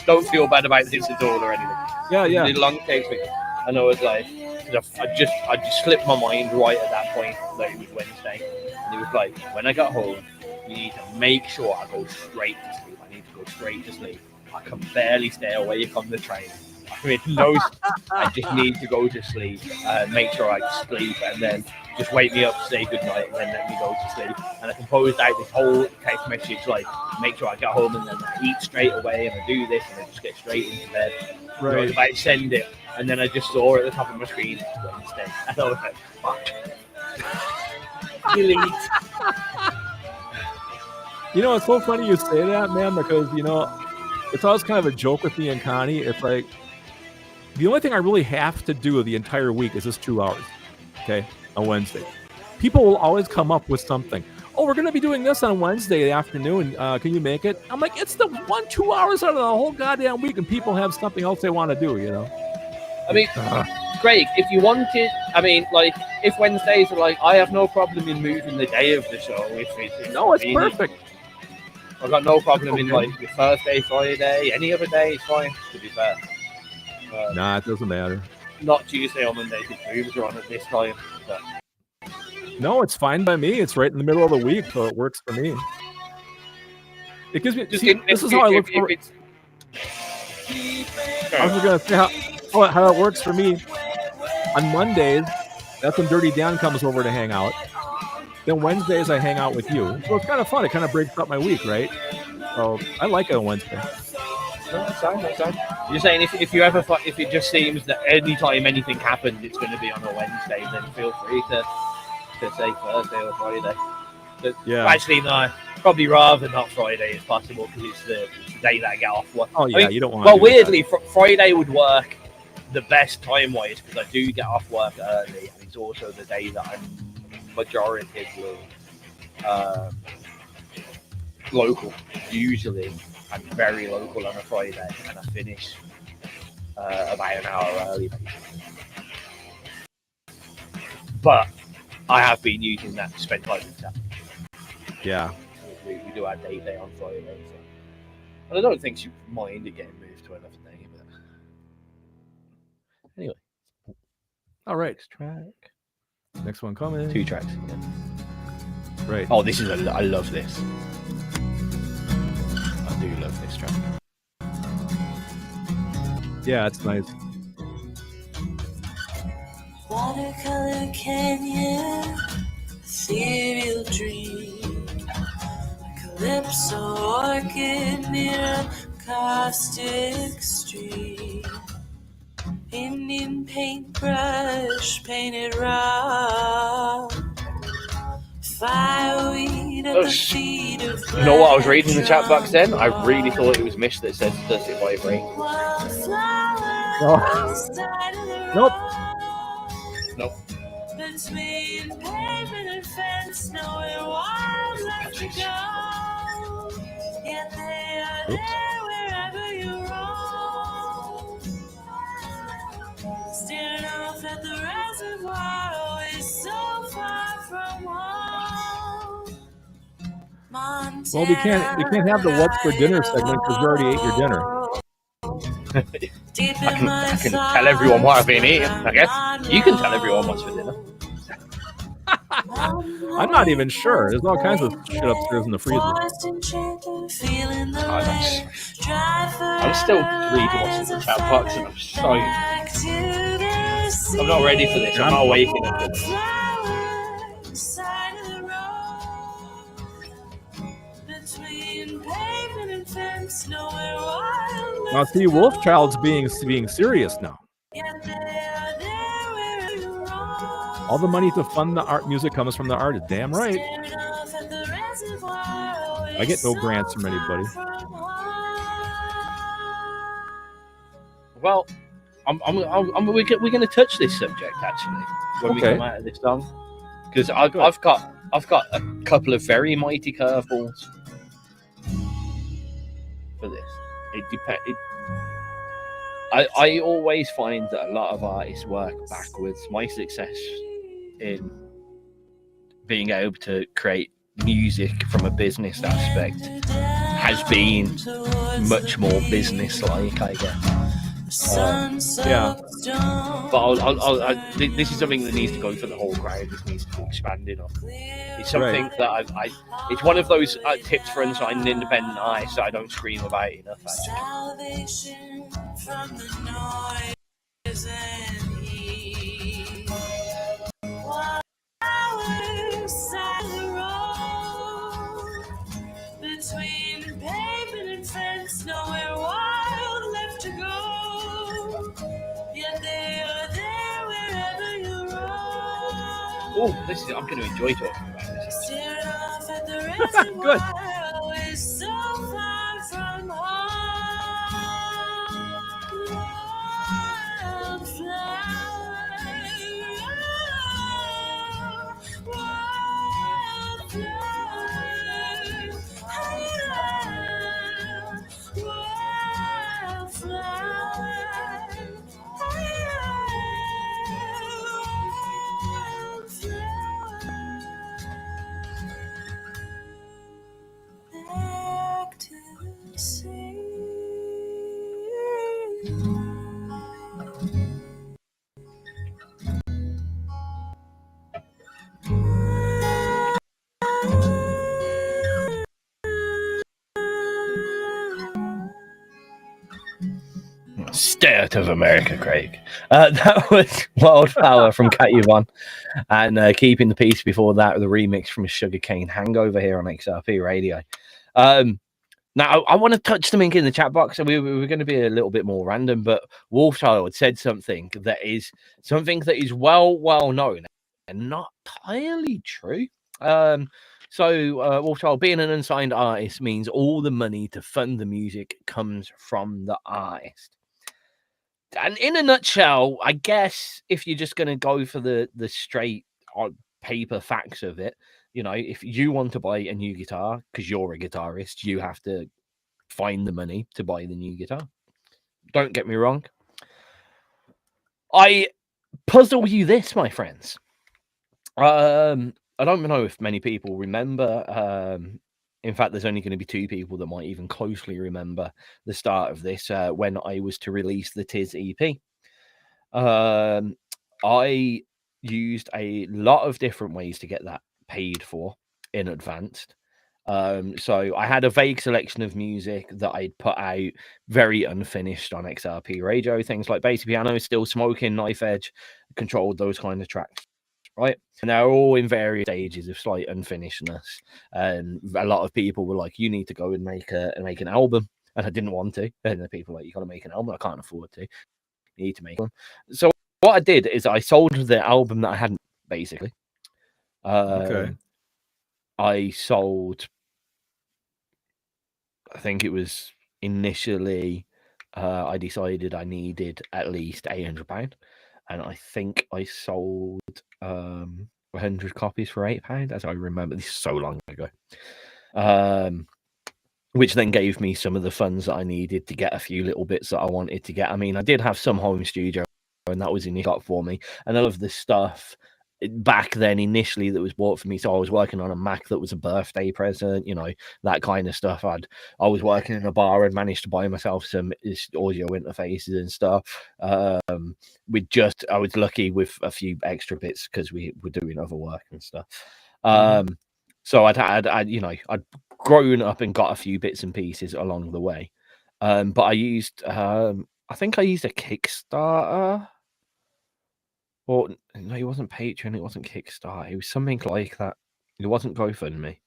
Don't feel bad about this at all or anything.
Yeah.
The long text message, and I was like, because I just slipped my mind right at that point that it was Wednesday, and it was like, when I got home, you need to make sure I go straight to sleep. I need to go straight to sleep. I can barely stay awake on the train. I mean, no, I just need to go to sleep, make sure I sleep, and then just wake me up, say goodnight, and then let me go to sleep. And I composed out this whole text message, like, make sure I get home and then I eat straight away, and I do this, and I just get straight into bed.
Right.
I was about to send it, and then I just saw at the top of my screen, Wednesday. And I was like, fuck. Delete.
You know, it's so funny you say that, man, because, you know, it's always kind of a joke with me and Connie. It's like, the only thing I really have to do the entire week is just 2 hours, okay, on Wednesday. People will always come up with something. Oh, we're going to be doing this on Wednesday afternoon. Can you make it? I'm like, it's the 2 hours out of the whole goddamn week, and people have something else they want to do, you know?
I mean, Craig, if you wanted, I mean, like, if Wednesdays are like, I have no problem in moving the day of the show.
It's perfect.
I've got no problem in, like, your Thursday, Friday, any other day is fine, to be fair.
Nah, it doesn't matter.
Not Tuesday or Monday, because moves are on at this time. But.
No, it's fine by me. It's right in the middle of the week, so it works for me. It gives me. This is how I look for it. I was going to say how it works for me. On Mondays, that's when Dirty Dan comes over to hang out. Then Wednesdays, I hang out with you. So it's kind of fun. It kind of breaks up my week, right? So I like it on Wednesday.
No, that's fine. You're saying if it just seems that anytime anything happens, it's going to be on a Wednesday, then feel free to say Thursday or Friday. But
yeah.
Actually, no. Probably rather not Friday if possible, because it's the day that I get off work.
Oh yeah, I mean, you don't want.
Well, weirdly, Friday would work the best time-wise because I do get off work early, and it's also the day that I'm majoritively local. Usually, I'm very local on a Friday, and I finish about an hour early, basically. But I have been using that to spend time with Sam.
Yeah.
We do our day on Friday. So. And I don't think she'd mind it getting moved to another day. But anyway.
All right.
Track.
Next one coming.
2 tracks. Yeah.
Right.
Oh, this is I love this. I do love this track.
Yeah, it's nice.
Watercolor canyon, ethereal dream, calypso orchid near a caustic stream, Indian paintbrush painted raw, fireweed at the feet of.
You know what I was reading in the chat box then? I really thought it was Mish that said, does it vibrate?
Oh. Nope.
Between pavement and fence, nowhere wild left to go. Yet they are there wherever you roam. Staring off at the reservoir, always so far from home. Montana,
Well, we can't have the what's for dinner segment because you already ate your dinner.
I can tell everyone what I've been eating, I guess. You can tell everyone what's for dinner.
I'm not even sure. There's all kinds of shit upstairs in the freezer.
I'm still reading what's in the chat box, and I'm not ready for this. I'm not waking up to this.
Now, see, Wolfchild's being serious now. All the money to fund the art music comes from the artist. Damn right. I get no grants from anybody.
Well, we're going to touch this subject actually when we come out of this song, because I've got a couple of very mighty curveballs for this. It depends. I always find that a lot of artists work backwards. My success in being able to create music from a business aspect has been much more business-like, I guess.
Yeah.
But this is something that needs to go for the whole crowd. This needs to be expanded on. It's something that it's one of those tips for unsigned independent artists that I don't scream about enough. Salvation from the noise and heat. Between pavement and fence, nowhere wild left to go. Yet they are there wherever you roam. Oh, I'm going to enjoy talking about this. Staring off at the reservoir. Good. So far from home. Back to the sea. State of America, Craig. That was Wildflower from Cat Yvonne, and Keeping the Peace before that, the remix from Sugarcane Hangover here on XRP Radio. Now, I want to touch something in the chat box. We were going to be a little bit more random, but Wolfchild said something that is well known and not entirely true. So, Wolfchild, being an unsigned artist means all the money to fund the music comes from the artist. And in a nutshell, I guess if you're just going to go for the straight paper facts of it, you know, if you want to buy a new guitar because you're a guitarist, you have to find the money to buy the new guitar. Don't get me wrong. I puzzle you this, my friends. I don't know if many people remember. In fact, there's only going to be 2 people that might even closely remember the start of this when I was to release the Tizz EP. I used a lot of different ways to get that paid for in advance. So I had a vague selection of music that I'd put out very unfinished on XRP Radio, things like Bass Piano, Still Smoking, Knife Edge, Controlled, those kind of tracks. Right, and they're all in various stages of slight unfinishedness, and a lot of people were like, "You need to go and make an album," and I didn't want to. And the people were like, "You got to make an album. I can't afford to. You need to make one." So what I did is I sold the album that I hadn't, basically.
Okay.
I sold. I think it was initially. I decided I needed at least £800. And I think I sold 100 copies for £8, as I remember. This is so long ago. Which then gave me some of the funds that I needed to get a few little bits that I wanted to get. I mean, I did have some home studio, and that was initially got for me. And all of the stuff back then initially that was bought for me. So I was working on a Mac that was a birthday present, you know, that kind of stuff. I was working in a bar and managed to buy myself some audio interfaces and stuff. I was lucky with a few extra bits because we were doing other work and stuff. So I'd grown up and got a few bits and pieces along the way. But I used I think I used a Kickstarter. Or no, it wasn't Patreon, it wasn't Kickstarter, it was something like that. It wasn't GoFundMe.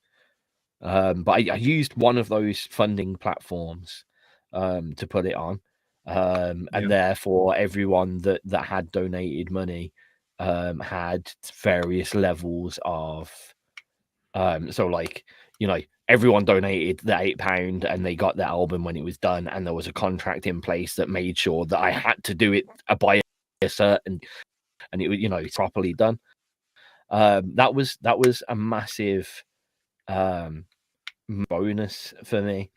But I used one of those funding platforms to put it on. And therefore everyone that had donated money had various levels of so like, you know, everyone donated the £8 and they got the album when it was done, and there was a contract in place that made sure that I had to do it by a certain, and it was, you know, properly done. That was a massive bonus for me,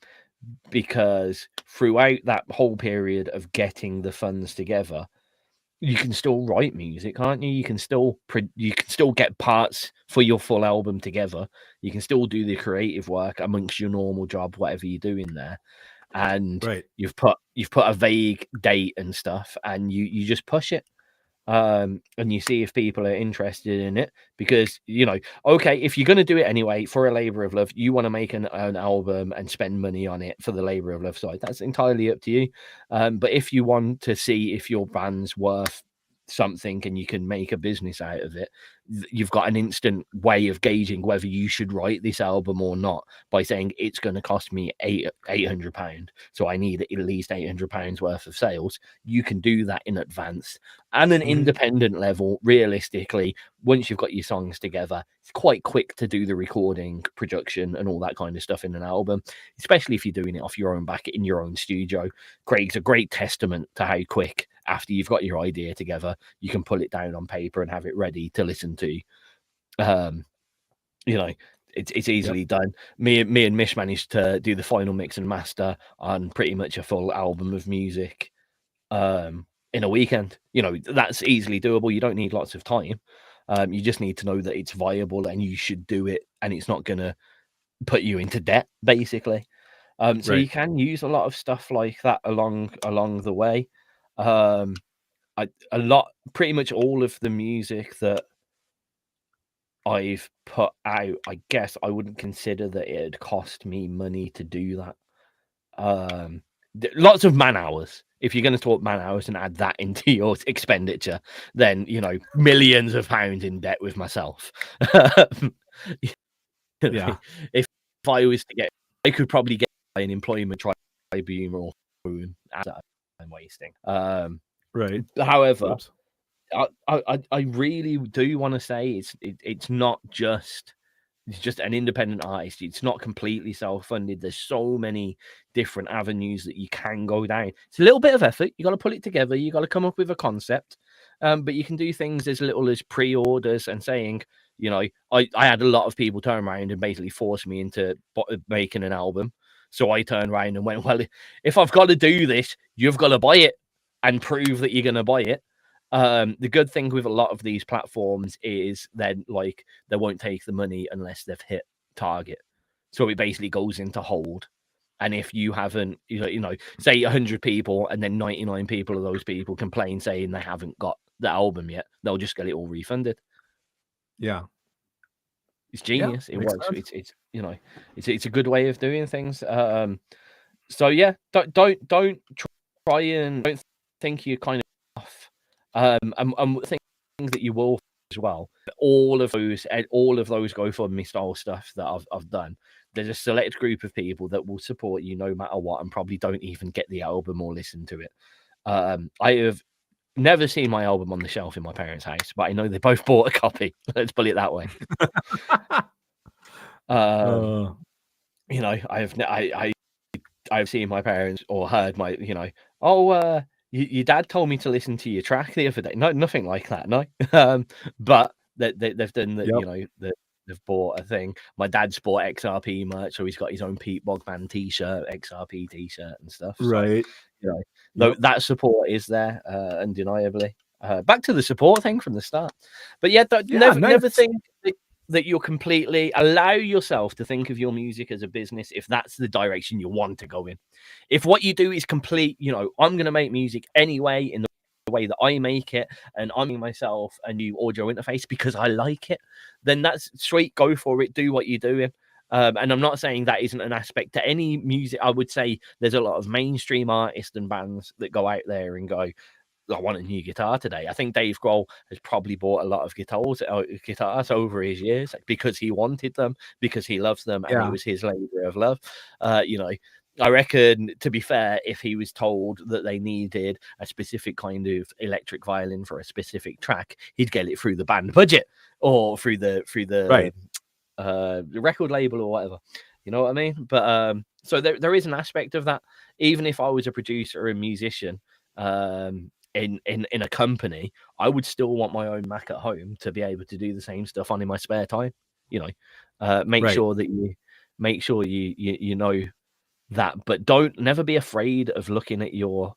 because throughout that whole period of getting the funds together, you can still write music, can't you? You can still get parts for your full album together. You can still do the creative work amongst your normal job, whatever you're doing there. and
Right.
you've put a vague date and stuff, and you just push it. And you see if people are interested in it, because okay, if you're going to do it anyway for a labor of love, you want to make an album and spend money on it for the labor of love side, that's entirely up to you. But if you want to see if your band's worth something and you can make a business out of it, you've got an instant way of gauging whether you should write this album or not by saying it's going to cost me £800, so I need at least £800 worth of sales. You can do that in advance. And an independent level, realistically, once you've got your songs together, it's quite quick to do the recording, production, and all that kind of stuff in an album, especially if you're doing it off your own back in your own studio. Craig's a great testament to how quick, after you've got your idea together, you can pull it down on paper and have it ready to listen to. It's easily done. Me and Mish managed to do the final mix and master on pretty much a full album of music in a weekend. That's easily doable. You don't need lots of time. You just need to know that it's viable and you should do it, and it's not going to put you into debt, basically. So you can use a lot of stuff like that along the way. Pretty much all of the music that I've put out, I guess I wouldn't consider that it'd cost me money to do that. Lots of man hours. If you're going to talk man hours and add that into your expenditure, then millions of pounds in debt with myself.
Yeah.
If I was to I could probably get an employment tribunal as I'm wasting.
Right.
However,
Oops.
I really do want to say it's not just an independent artist. It's not completely self-funded. There's so many different avenues that you can go down. It's a little bit of effort. You got to put it together. You got to come up with a concept. But you can do things as little as pre-orders and saying, I had a lot of people turn around and basically force me into making an album. So I turned around and went, well, if I've got to do this, you've got to buy it and prove that you're going to buy it. The good thing with a lot of these platforms is then they won't take the money unless they've hit target. So it basically goes into hold. And if you haven't, say 100 people and then 99 people of those people complain saying they haven't got the album yet, they'll just get it all refunded.
Yeah.
It's genius.
Yeah,
it
makes
works.
sense.
It's a good way of doing things. So yeah, don't try and don't think you're kind of off. And think that you will as well. All of those GoFundMe style stuff that I've done, there's a select group of people that will support you no matter what, and probably don't even get the album or listen to it. I have never seen my album on the shelf in my parents' house, but I know they both bought a copy. Let's put it that way. I've seen my parents or heard my, your dad told me to listen to your track the other day. No, nothing like that. No. But they've done that. They've bought a thing. My dad's bought XRP merch, so he's got his own Pete Bogman t-shirt, XRP t-shirt and stuff.
Right.
So, that support is there, undeniably. Back to the support thing from the start. But yeah, never think that you're completely allow yourself to think of your music as a business if that's the direction you want to go in. If what you do is complete, I'm going to make music anyway in the way that I make it, and I'm myself a new audio interface because I like it, then that's sweet. Go for it. Do what you're doing. And I'm not saying that isn't an aspect to any music. I would say there's a lot of mainstream artists and bands that go out there and go, I want a new guitar today. I think Dave Grohl has probably bought a lot of guitars over his years because he wanted them, because he loves them, and it was his labor of love. I reckon, to be fair, if he was told that they needed a specific kind of electric violin for a specific track, he'd get it through the band budget or through the record label or whatever. You know what I mean? But so there is an aspect of that. Even if I was a producer or a musician, in a company, I would still want my own Mac at home to be able to do the same stuff on in my spare time. Make sure that you know that, but never be afraid of looking at your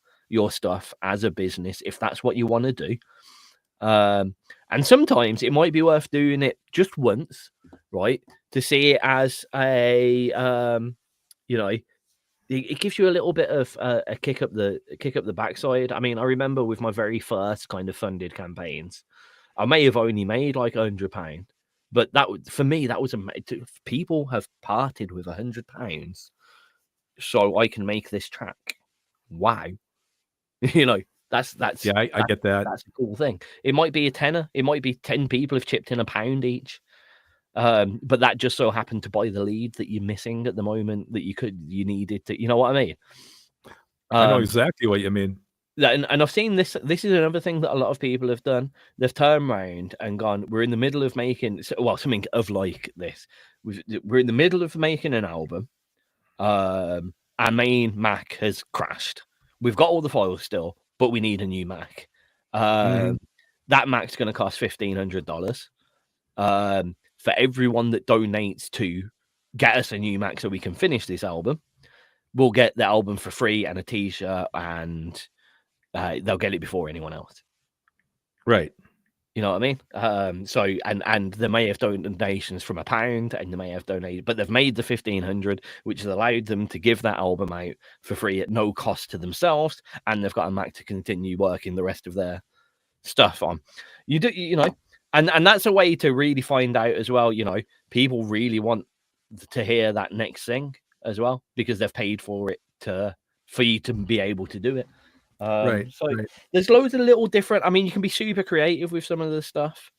stuff as a business if that's what you want to do. And sometimes it might be worth doing it just once, right? To see it as a it gives you a little bit of a kick up the backside. I mean, I remember with my very first kind of funded campaigns, I may have only made like £100, but for me that was people have parted with £100 so I can make this track. Wow. That's
Yeah, I get that.
That's a cool thing. It might be a tenner, it might be 10 people have chipped in £1 each. But that just so happened to buy the lead that you're missing at the moment that you needed to, you know what I mean?
I know exactly what you mean.
And I've seen this. This is another thing that a lot of people have done. They've turned around and gone, we're in the middle of making, something of like this. We're in the middle of making an album. Our main Mac has crashed. We've got all the files still, but we need a new Mac. That Mac's going to cost $1,500. For everyone that donates to get us a new Mac so we can finish this album, we'll get the album for free and a t-shirt, and they'll get it before anyone else.
Right.
You know what I mean? So and they may have donations from £1 and they may have donated, but they've made the 1,500, which has allowed them to give that album out for free at no cost to themselves, and they've got a Mac to continue working the rest of their stuff on. And that's a way to really find out as well, people really want to hear that next thing as well, because they've paid for it for you to be able to do it.
Right.
There's loads of little different. I mean, you can be super creative with some of the stuff.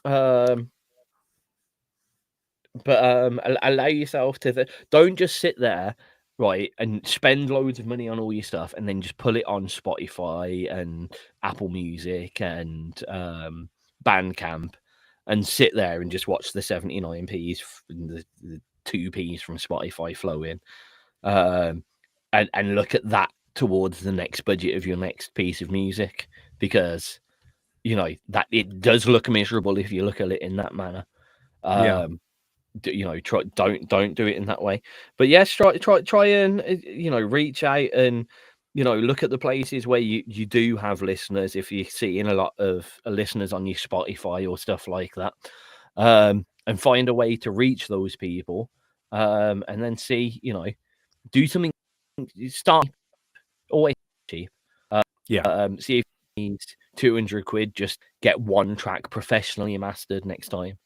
But allow yourself to don't just sit there, right, and spend loads of money on all your stuff and then just pull it on Spotify and Apple Music and Bandcamp and sit there and just watch the 79p's and the 2p's from Spotify flow in, and look at that towards the next budget of your next piece of music, because that it does look miserable if you look at it in that manner. Don't do it in that way. But yes, try and reach out and look at the places where you do have listeners. If you're seeing a lot of listeners on your Spotify or stuff like that, and find a way to reach those people, and then see, do something. Start always cheap. See if you need £200, just get one track professionally mastered next time,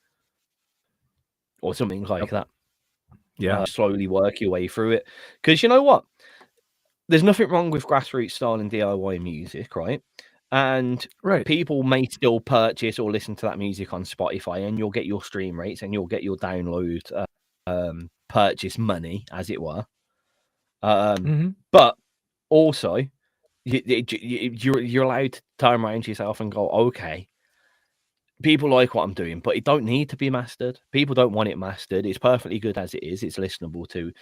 or something like that.
Yeah,
slowly work your way through it, because you know what? There's nothing wrong with grassroots style and DIY music, right? And people may still purchase or listen to that music on Spotify, and you'll get your stream rates and you'll get your download purchase money, as it were. But also, you're allowed to turn around to yourself and go, okay, people like what I'm doing, but it don't need to be mastered. People don't want it mastered. It's perfectly good as it is. It's listenable to.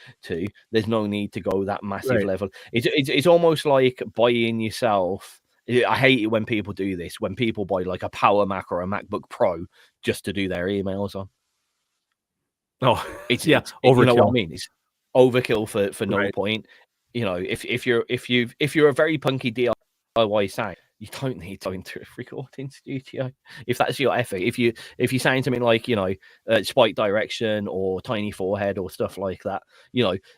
There's no need to go that massive level. It's almost like buying yourself. I hate it when people do this. When people buy like a Power Mac or a MacBook Pro just to do their emails on.
Oh,
it's
overkill.
You know what I mean? It's overkill for no point. If you're a very punky DIY sound, you don't need to go into a recording studio if that's your effort. If you sound something like Spike Direction or Tiny Forehead or stuff like that,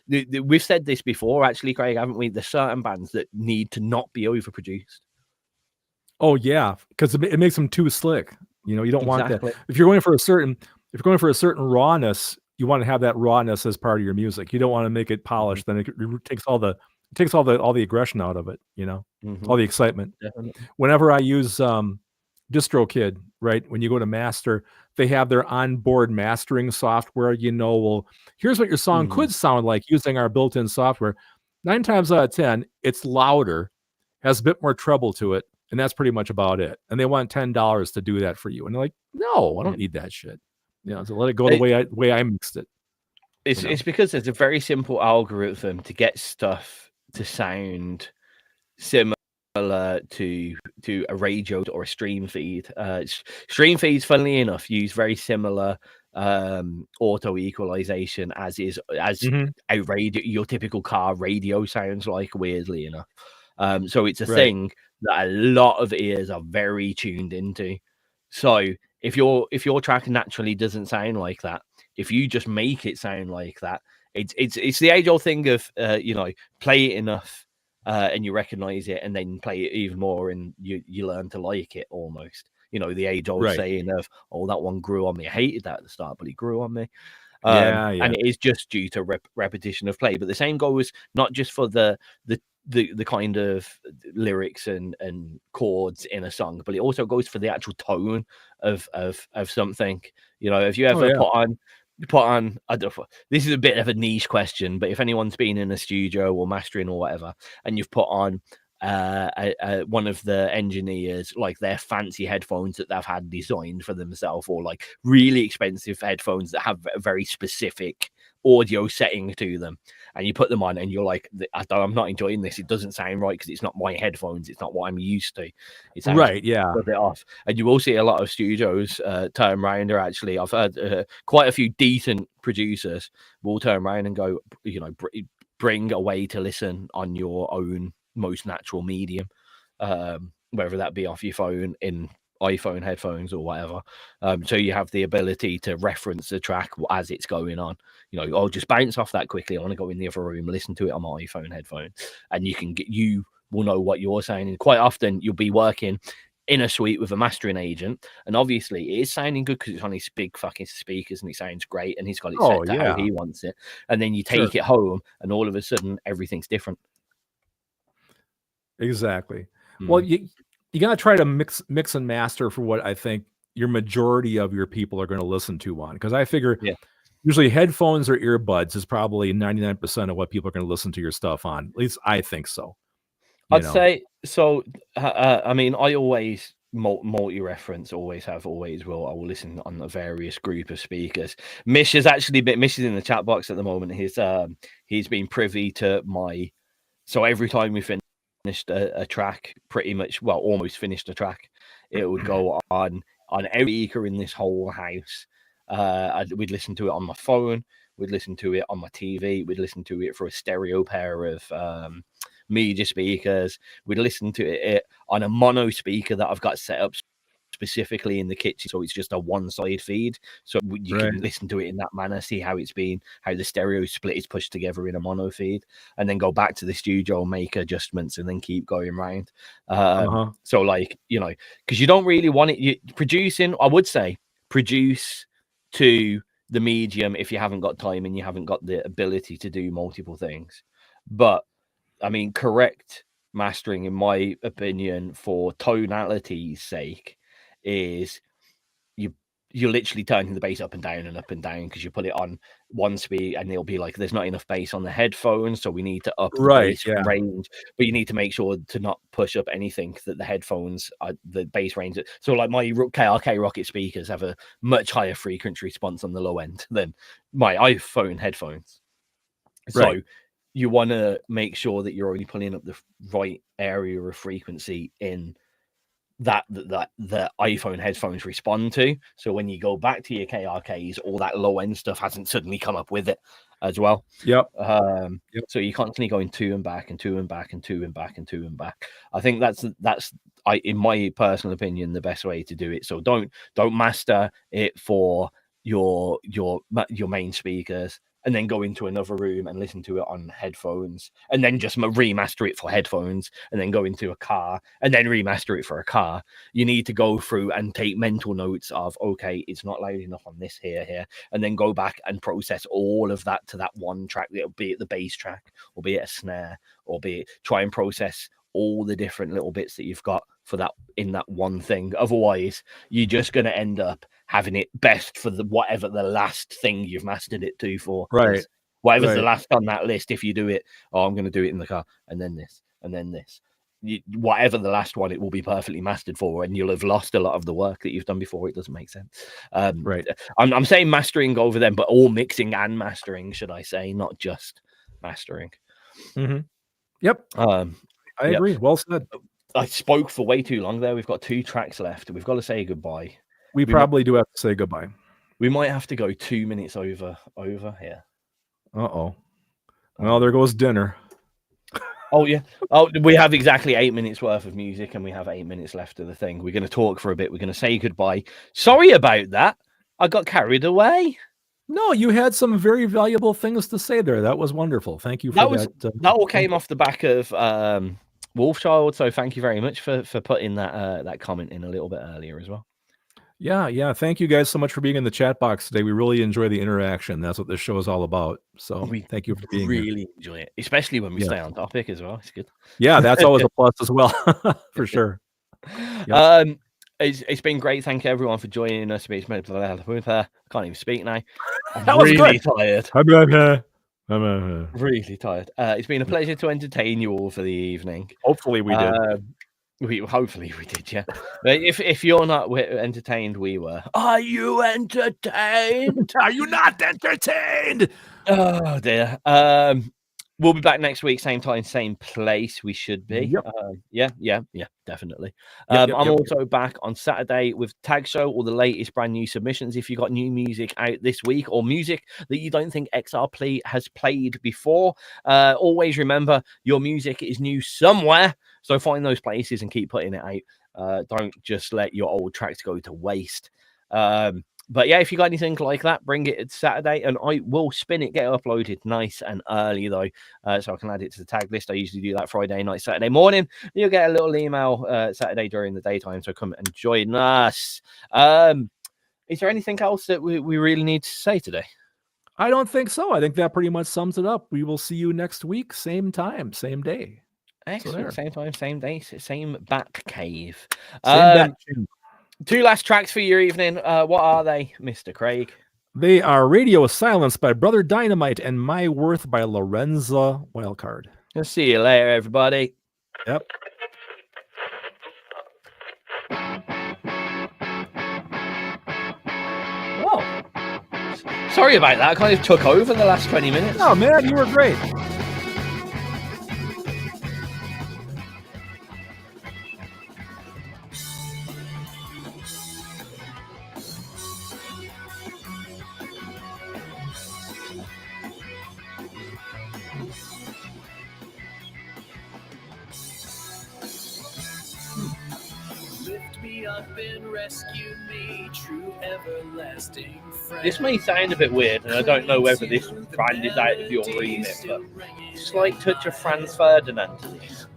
we've said this before, actually, Craig, haven't we? There's certain bands that need to not be overproduced.
Oh yeah, because it makes them too slick. You don't want that. If you're going for a certain rawness, you want to have that rawness as part of your music. You don't want to make it polished. Then it takes all the aggression out of it. All the excitement.
Definitely.
Whenever I use DistroKid, right, when you go to master, they have their onboard mastering software. Well, here's what your song could sound like using our built-in software. 9 times out of 10, it's louder, has a bit more treble to it, and that's pretty much about it. And they want $10 to do that for you, and they're like, no, I don't need that shit. So let it go the way I mixed it.
It's because there's a very simple algorithm to get stuff to sound similar to a radio or a stream feed. Stream feeds, funnily enough, use very similar auto equalization as a radio, your typical car radio sounds like, weirdly enough. So it's a thing that a lot of ears are very tuned into. So if your track naturally doesn't sound like that, if you just make it sound like that, it's the age old thing of play it enough and you recognize it, and then play it even more, and you learn to like it almost. The age old saying of, oh, that one grew on me. I hated that at the start, but it grew on me. And it is just due to repetition of play. But the same goes not just for the kind of lyrics and chords in a song, but it also goes for the actual tone of something. If you ever put on I don't know, this is a bit of a niche question, but if anyone's been in a studio or mastering or whatever, and you've put on one of the engineers, like, their fancy headphones that they've had designed for themselves, or like really expensive headphones that have a very specific audio setting to them, and you put them on and you're like, I'm not enjoying this, it doesn't sound right because it's not my headphones, it's not what I'm used to. It sounds a bit off. And you will see a lot of studios turn around, or actually I've heard quite a few decent producers will turn around and go, bring a way to listen on your own most natural medium, whether that be off your phone, in iPhone headphones or whatever, so you have the ability to reference the track as it's going on. I'll just bounce off that quickly, I want to go in the other room, listen to it on my iPhone headphone, and you will know what you're saying. And quite often you'll be working in a suite with a mastering agent, and obviously it is sounding good because it's on his big fucking speakers and it sounds great and he's got it set to how he wants it, and then you take it home and all of a sudden everything's different.
Exactly. Well, you got to try to mix and master for what I think your majority of your people are going to listen to on, because I figure usually headphones or earbuds is probably 99% of what people are going to listen to your stuff on. At least I think so.
I'd say so. I mean, I always multi-reference, always will. I will listen on a various group of speakers. Mish is in the chat box at the moment. He's been privy to my, so every time we finished a track, pretty much, well, almost finished a track, it would go on every speaker in this whole house. We'd listen to it on my phone, we'd listen to it on my TV, we'd listen to it for a stereo pair of media speakers, we'd listen to it on a mono speaker that I've got set up specifically in the kitchen, so it's just a one-side feed, so you can listen to it in that manner, see how the stereo split is pushed together in a mono feed, and then go back to the studio, make adjustments, and then keep going round. So, like, because you don't really want it, I would say produce to the medium if you haven't got time and you haven't got the ability to do multiple things. But I mean, correct mastering, in my opinion, for tonality's sake, is you're literally turning the bass up and down because you put it on one speed and it'll be like, there's not enough bass on the headphones, so we need to up the bass range, but you need to make sure to not push up anything that the headphones are the bass range. So like my KRK Rocket speakers have a much higher frequency response on the low end than my iPhone headphones. So you want to make sure that you're only pulling up the right area of frequency in that the iPhone headphones respond to. So when you go back to your KRKs, all that low end stuff hasn't suddenly come up with it as well. So you're constantly going to and back and to and back and to and back and to and back. I think that's in my personal opinion, the best way to do it. So don't master it for your main speakers and then go into another room and listen to it on headphones, and then just remaster it for headphones, and then go into a car and then remaster it for a car. You need to go through and take mental notes of, okay, it's not loud enough on this here, and then go back and process all of that to that one track, be it the bass track, or be it a snare, or be it try and process all the different little bits that you've got for that in that one thing. Otherwise, you're just going to end up having it best for whatever the last thing you've mastered it to for. Whatever's the last on that list. If you do it, I'm going to do it in the car, and then this, and then this. Whatever the last one, it will be perfectly mastered for, and you'll have lost a lot of the work that you've done before. It doesn't make sense. I'm saying mastering over them, but all mixing and mastering, should I say, not just mastering.
Yep. I agree. Well said.
I spoke for way too long there. We've got 2 tracks left. We've got to say goodbye.
We probably do have to say goodbye.
We might have to go 2 minutes over here.
Well, there goes dinner.
Oh, yeah. Oh, we have exactly 8 minutes worth of music, and we have 8 minutes left of the thing. We're going to talk for a bit. We're going to say goodbye. Sorry about that. I got carried away.
No, you had some very valuable things to say there. That was wonderful. Thank you for that.
That all came off the back of Wolfchild, so thank you very much for putting that comment in a little bit earlier as well.
Yeah. Thank you guys so much for being in the chat box today. We really enjoy the interaction. That's what this show is all about. So thank you for being here.
Really enjoy it, especially when we stay on topic as well. It's good.
Yeah, that's always a plus as well, for sure.
Yep. It's been great. Thank you everyone for joining us. I can't even speak now. I'm really tired.
I'm
really tired. It's been a pleasure to entertain you all for the evening.
Hopefully we did.
Hopefully we did, yeah. But if you're not entertained, we were. Are you entertained?
Are you not entertained?
Oh dear. We'll be back next week, same time, same place. We should be.
Yep.
Yeah, definitely.
Yep,
I'm also back on Saturday with Tag Show, all the latest brand new submissions. If you got new music out this week or music that you don't think XR has played before, always remember your music is new somewhere. So find those places and keep putting it out. Don't just let your old tracks go to waste. But yeah, if you got anything like that, bring it Saturday and I will spin it, get it uploaded nice and early though, so I can add it to the tag list. I usually do that Friday night, Saturday morning. You'll get a little email Saturday during the daytime, so come and join us. Is there anything else that we really need to say today?
I don't think so. I think that pretty much sums it up. We will see you next week, same time, same day.
Excellent. Same time, same day, same back cave. Two last tracks for your evening. What are they, Mr. Craig?
They are Radio Silence by Brother Dynamite and My Worth by Lorenza Wildcard.
I'll see you later, everybody.
Yep.
Oh, sorry about that. I kind of took over the last 20 minutes.
Oh, man, you were great.
This may sound a bit weird, and I don't know whether this band is out of your remit, but slight touch of Franz Ferdinand to this.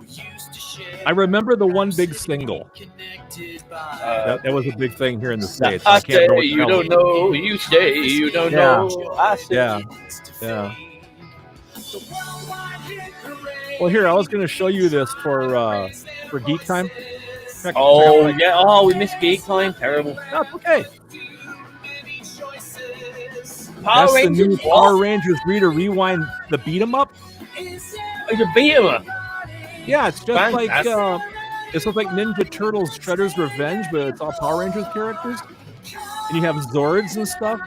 I remember the one big single. That was a big thing here in the States.
I can't say you don't know, you say you don't know. I say.
Yeah. Well, here, I was going to show you this for Geek Time.
Oh, yeah. Oh, we missed Geek Time. Terrible.
That's okay.
That's
the new Power Rangers Reader Rewind, the beat 'em up.
It's a beat 'em up.
Yeah, it's just like it's like Ninja Turtles Shredder's Revenge, but it's all Power Rangers characters, and you have Zords and stuff.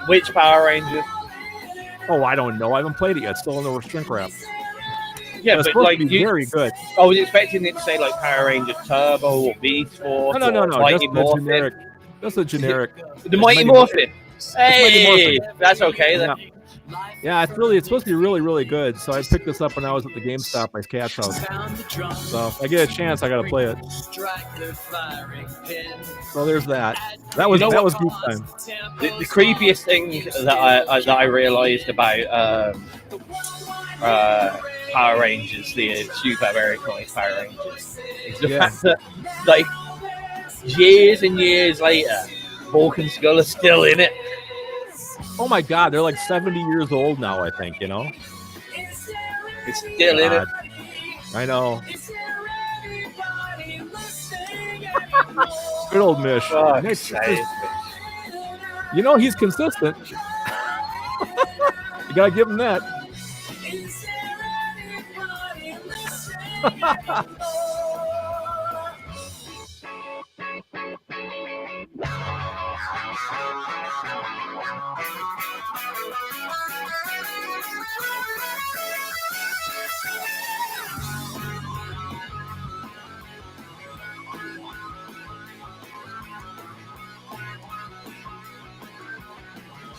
Which Power Ranger?
Oh, I don't know. I haven't played it yet. It's still in the shrink wrap.
Yeah, but like
very good.
I was expecting it to say like Power Ranger Turbo or Beast Force.
No. That's a generic.
The Mighty Morphin. Hey, that's okay then.
Yeah, it's supposed to be really, really good. So I picked this up when I was at the GameStop, my cat's house. So if I get a chance, I gotta play it. So there's that. That was Geek Time.
The creepiest thing that I realized about Power Rangers, the Super Americanized Power Rangers, is the fact that like years and years later, Hulk and Skull are still in it.
Oh my God, they're like 70 years old now, I think, you know?
It's still in it.
I know. Good old Mish.
Oh,
you know, he's consistent. You gotta give him that.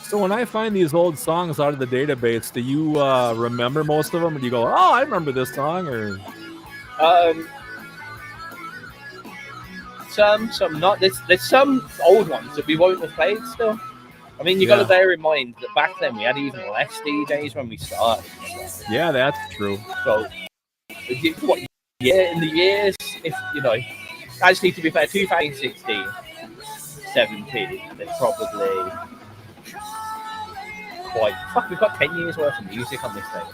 So when I find these old songs out of the database, do you remember most of them? Or do you go, oh, I remember this song? Or
some not. There's some old ones that we won't have played still. I mean, you got to bear in mind that back then we had even less DJs when we started.
Yeah, that's true.
So, what year in the years, if you know, actually to be fair, 2016, 17, there's probably quite. Fuck, we've got 10 years worth of music on this thing.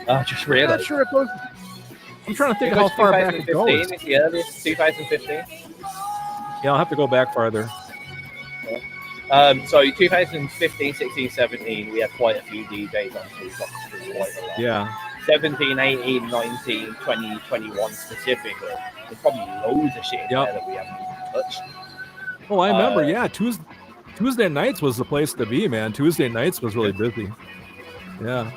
I just realised.
Sure, it goes. I'm trying to think of how far back it goes.
It's the earliest, 2015.
Yeah, I'll have to go back farther.
So 2015, 16, 17, we had quite a few DJs on, so we got through quite a lot.
Yeah.
17, 18, 19, 20, 21 specifically. There's probably loads of shit in there that we haven't even touched.
Oh, I remember. Yeah, Tuesday nights was the place to be, man. Tuesday nights was really busy. Yeah.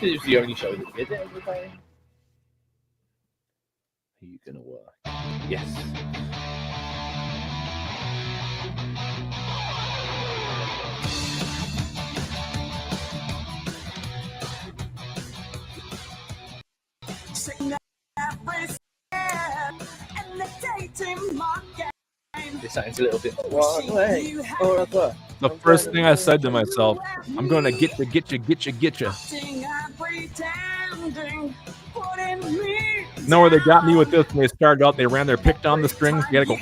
It was the only show that did it every day. Are you gonna work? Yes. This sounds a little bit one way or other.
The first thing I said to myself, I'm gonna get you. Know where they got me with this when they started out? They ran their pick down the strings. You gotta go.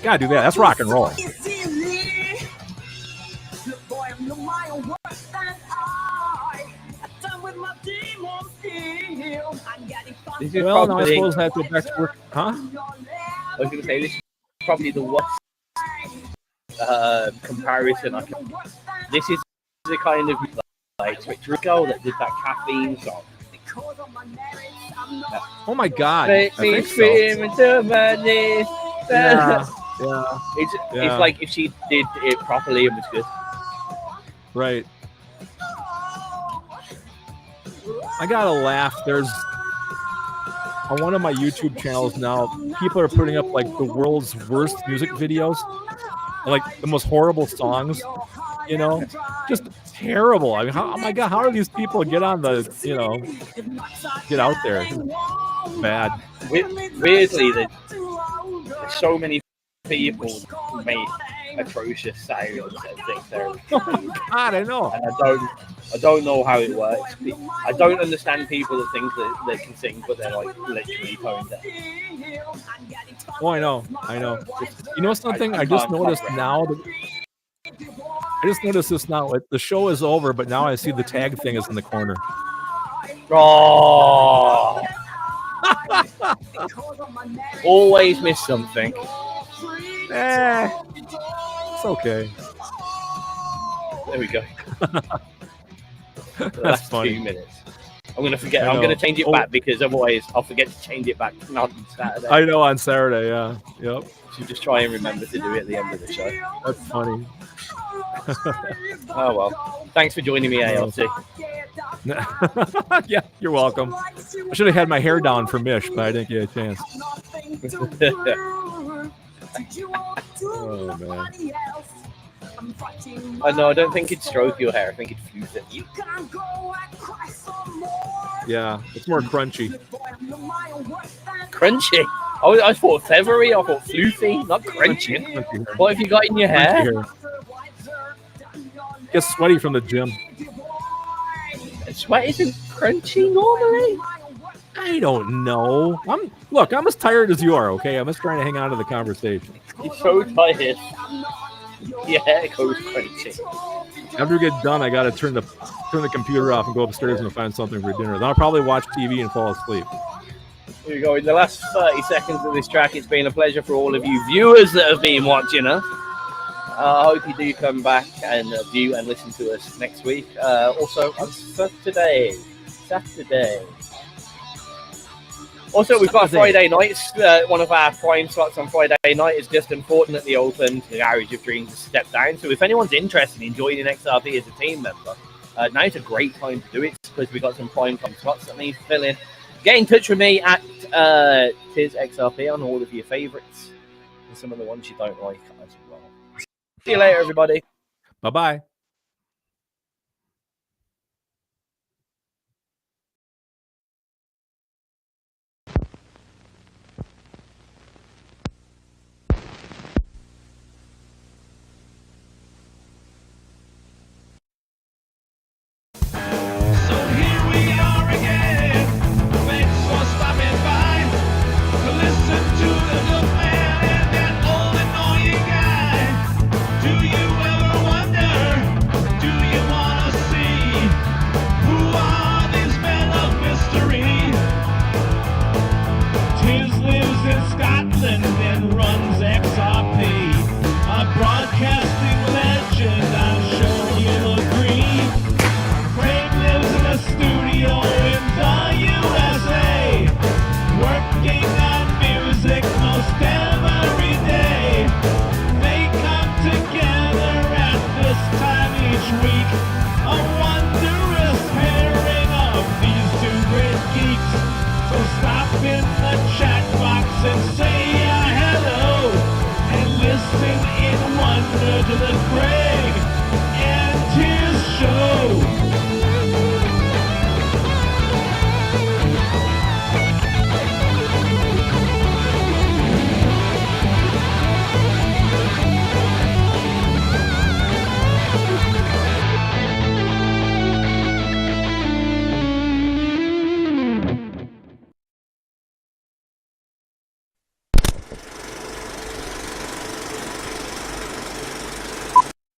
Gotta do that. That's rock and roll. Well, now I suppose I have to go back to work. Huh?
I was going to say, this is probably the worst comparison I can. This is the kind of like Twitter girl that did that caffeine song.
Oh my God!
Make me scream into my knees.
Yeah.
It's like if she did it properly, it was good.
Right. I gotta laugh. There's on one of my YouTube channels now, people are putting up like the world's worst music videos, like the most horrible songs. You know, just terrible. I mean, oh my God, how are these people get on the, get out there? Bad.
Weirdly, there's so many people who make atrocious sounds and think they're.
Oh my God, I know.
And I don't know how it works. I don't understand people that think that they can sing, but they're like literally tone deaf.
Oh, I know. You know something? I just noticed now. I just noticed this now. The show is over, but now I see the tag thing is in the corner.
Oh! Always miss something.
It's okay.
There we go.
That's funny.
2 minutes. I'm gonna forget. I'm gonna change it back because otherwise I'll forget to change it back on Saturday.
I know, on Saturday. Yeah. Yep.
So just try and remember to do it at the end of the show.
That's funny.
Oh well. Thanks for joining me, ALT.
Yeah, you're welcome. I should have had my hair down for Mish, but I didn't get a chance. Oh man.
No, I don't think it'd stroke your hair. I think it'd fuse it.
Yeah, it's more crunchy.
Crunchy? I thought feathery. I thought floofy, not crunchy. What have you got in your hair?
Gets sweaty from the gym.
Sweat isn't crunchy normally.
I don't know. I'm as tired as you are. Okay, I'm just trying to hang on to the conversation.
You're so tired. Your hair goes crunchy.
After we get done, I gotta turn the computer off and go upstairs and find something for dinner. Then I'll probably watch TV and fall asleep.
Here we go. In the last 30 seconds of this track, it's been a pleasure for all of you viewers that have been watching us. I hope you do come back and view and listen to us next week. Also on Saturday. Also, we've got Friday nights. One of our prime slots on Friday night is just unfortunately opened. The Garage of Dreams has stepped down. So if anyone's interested in joining XRP as a team member, now's a great time to do it because we've got some prime time slots that need filling. Get in touch with me at Tizz XRP on all of your favourites and some of the ones you don't like as well. See you later, everybody.
Bye-bye.
to the grave.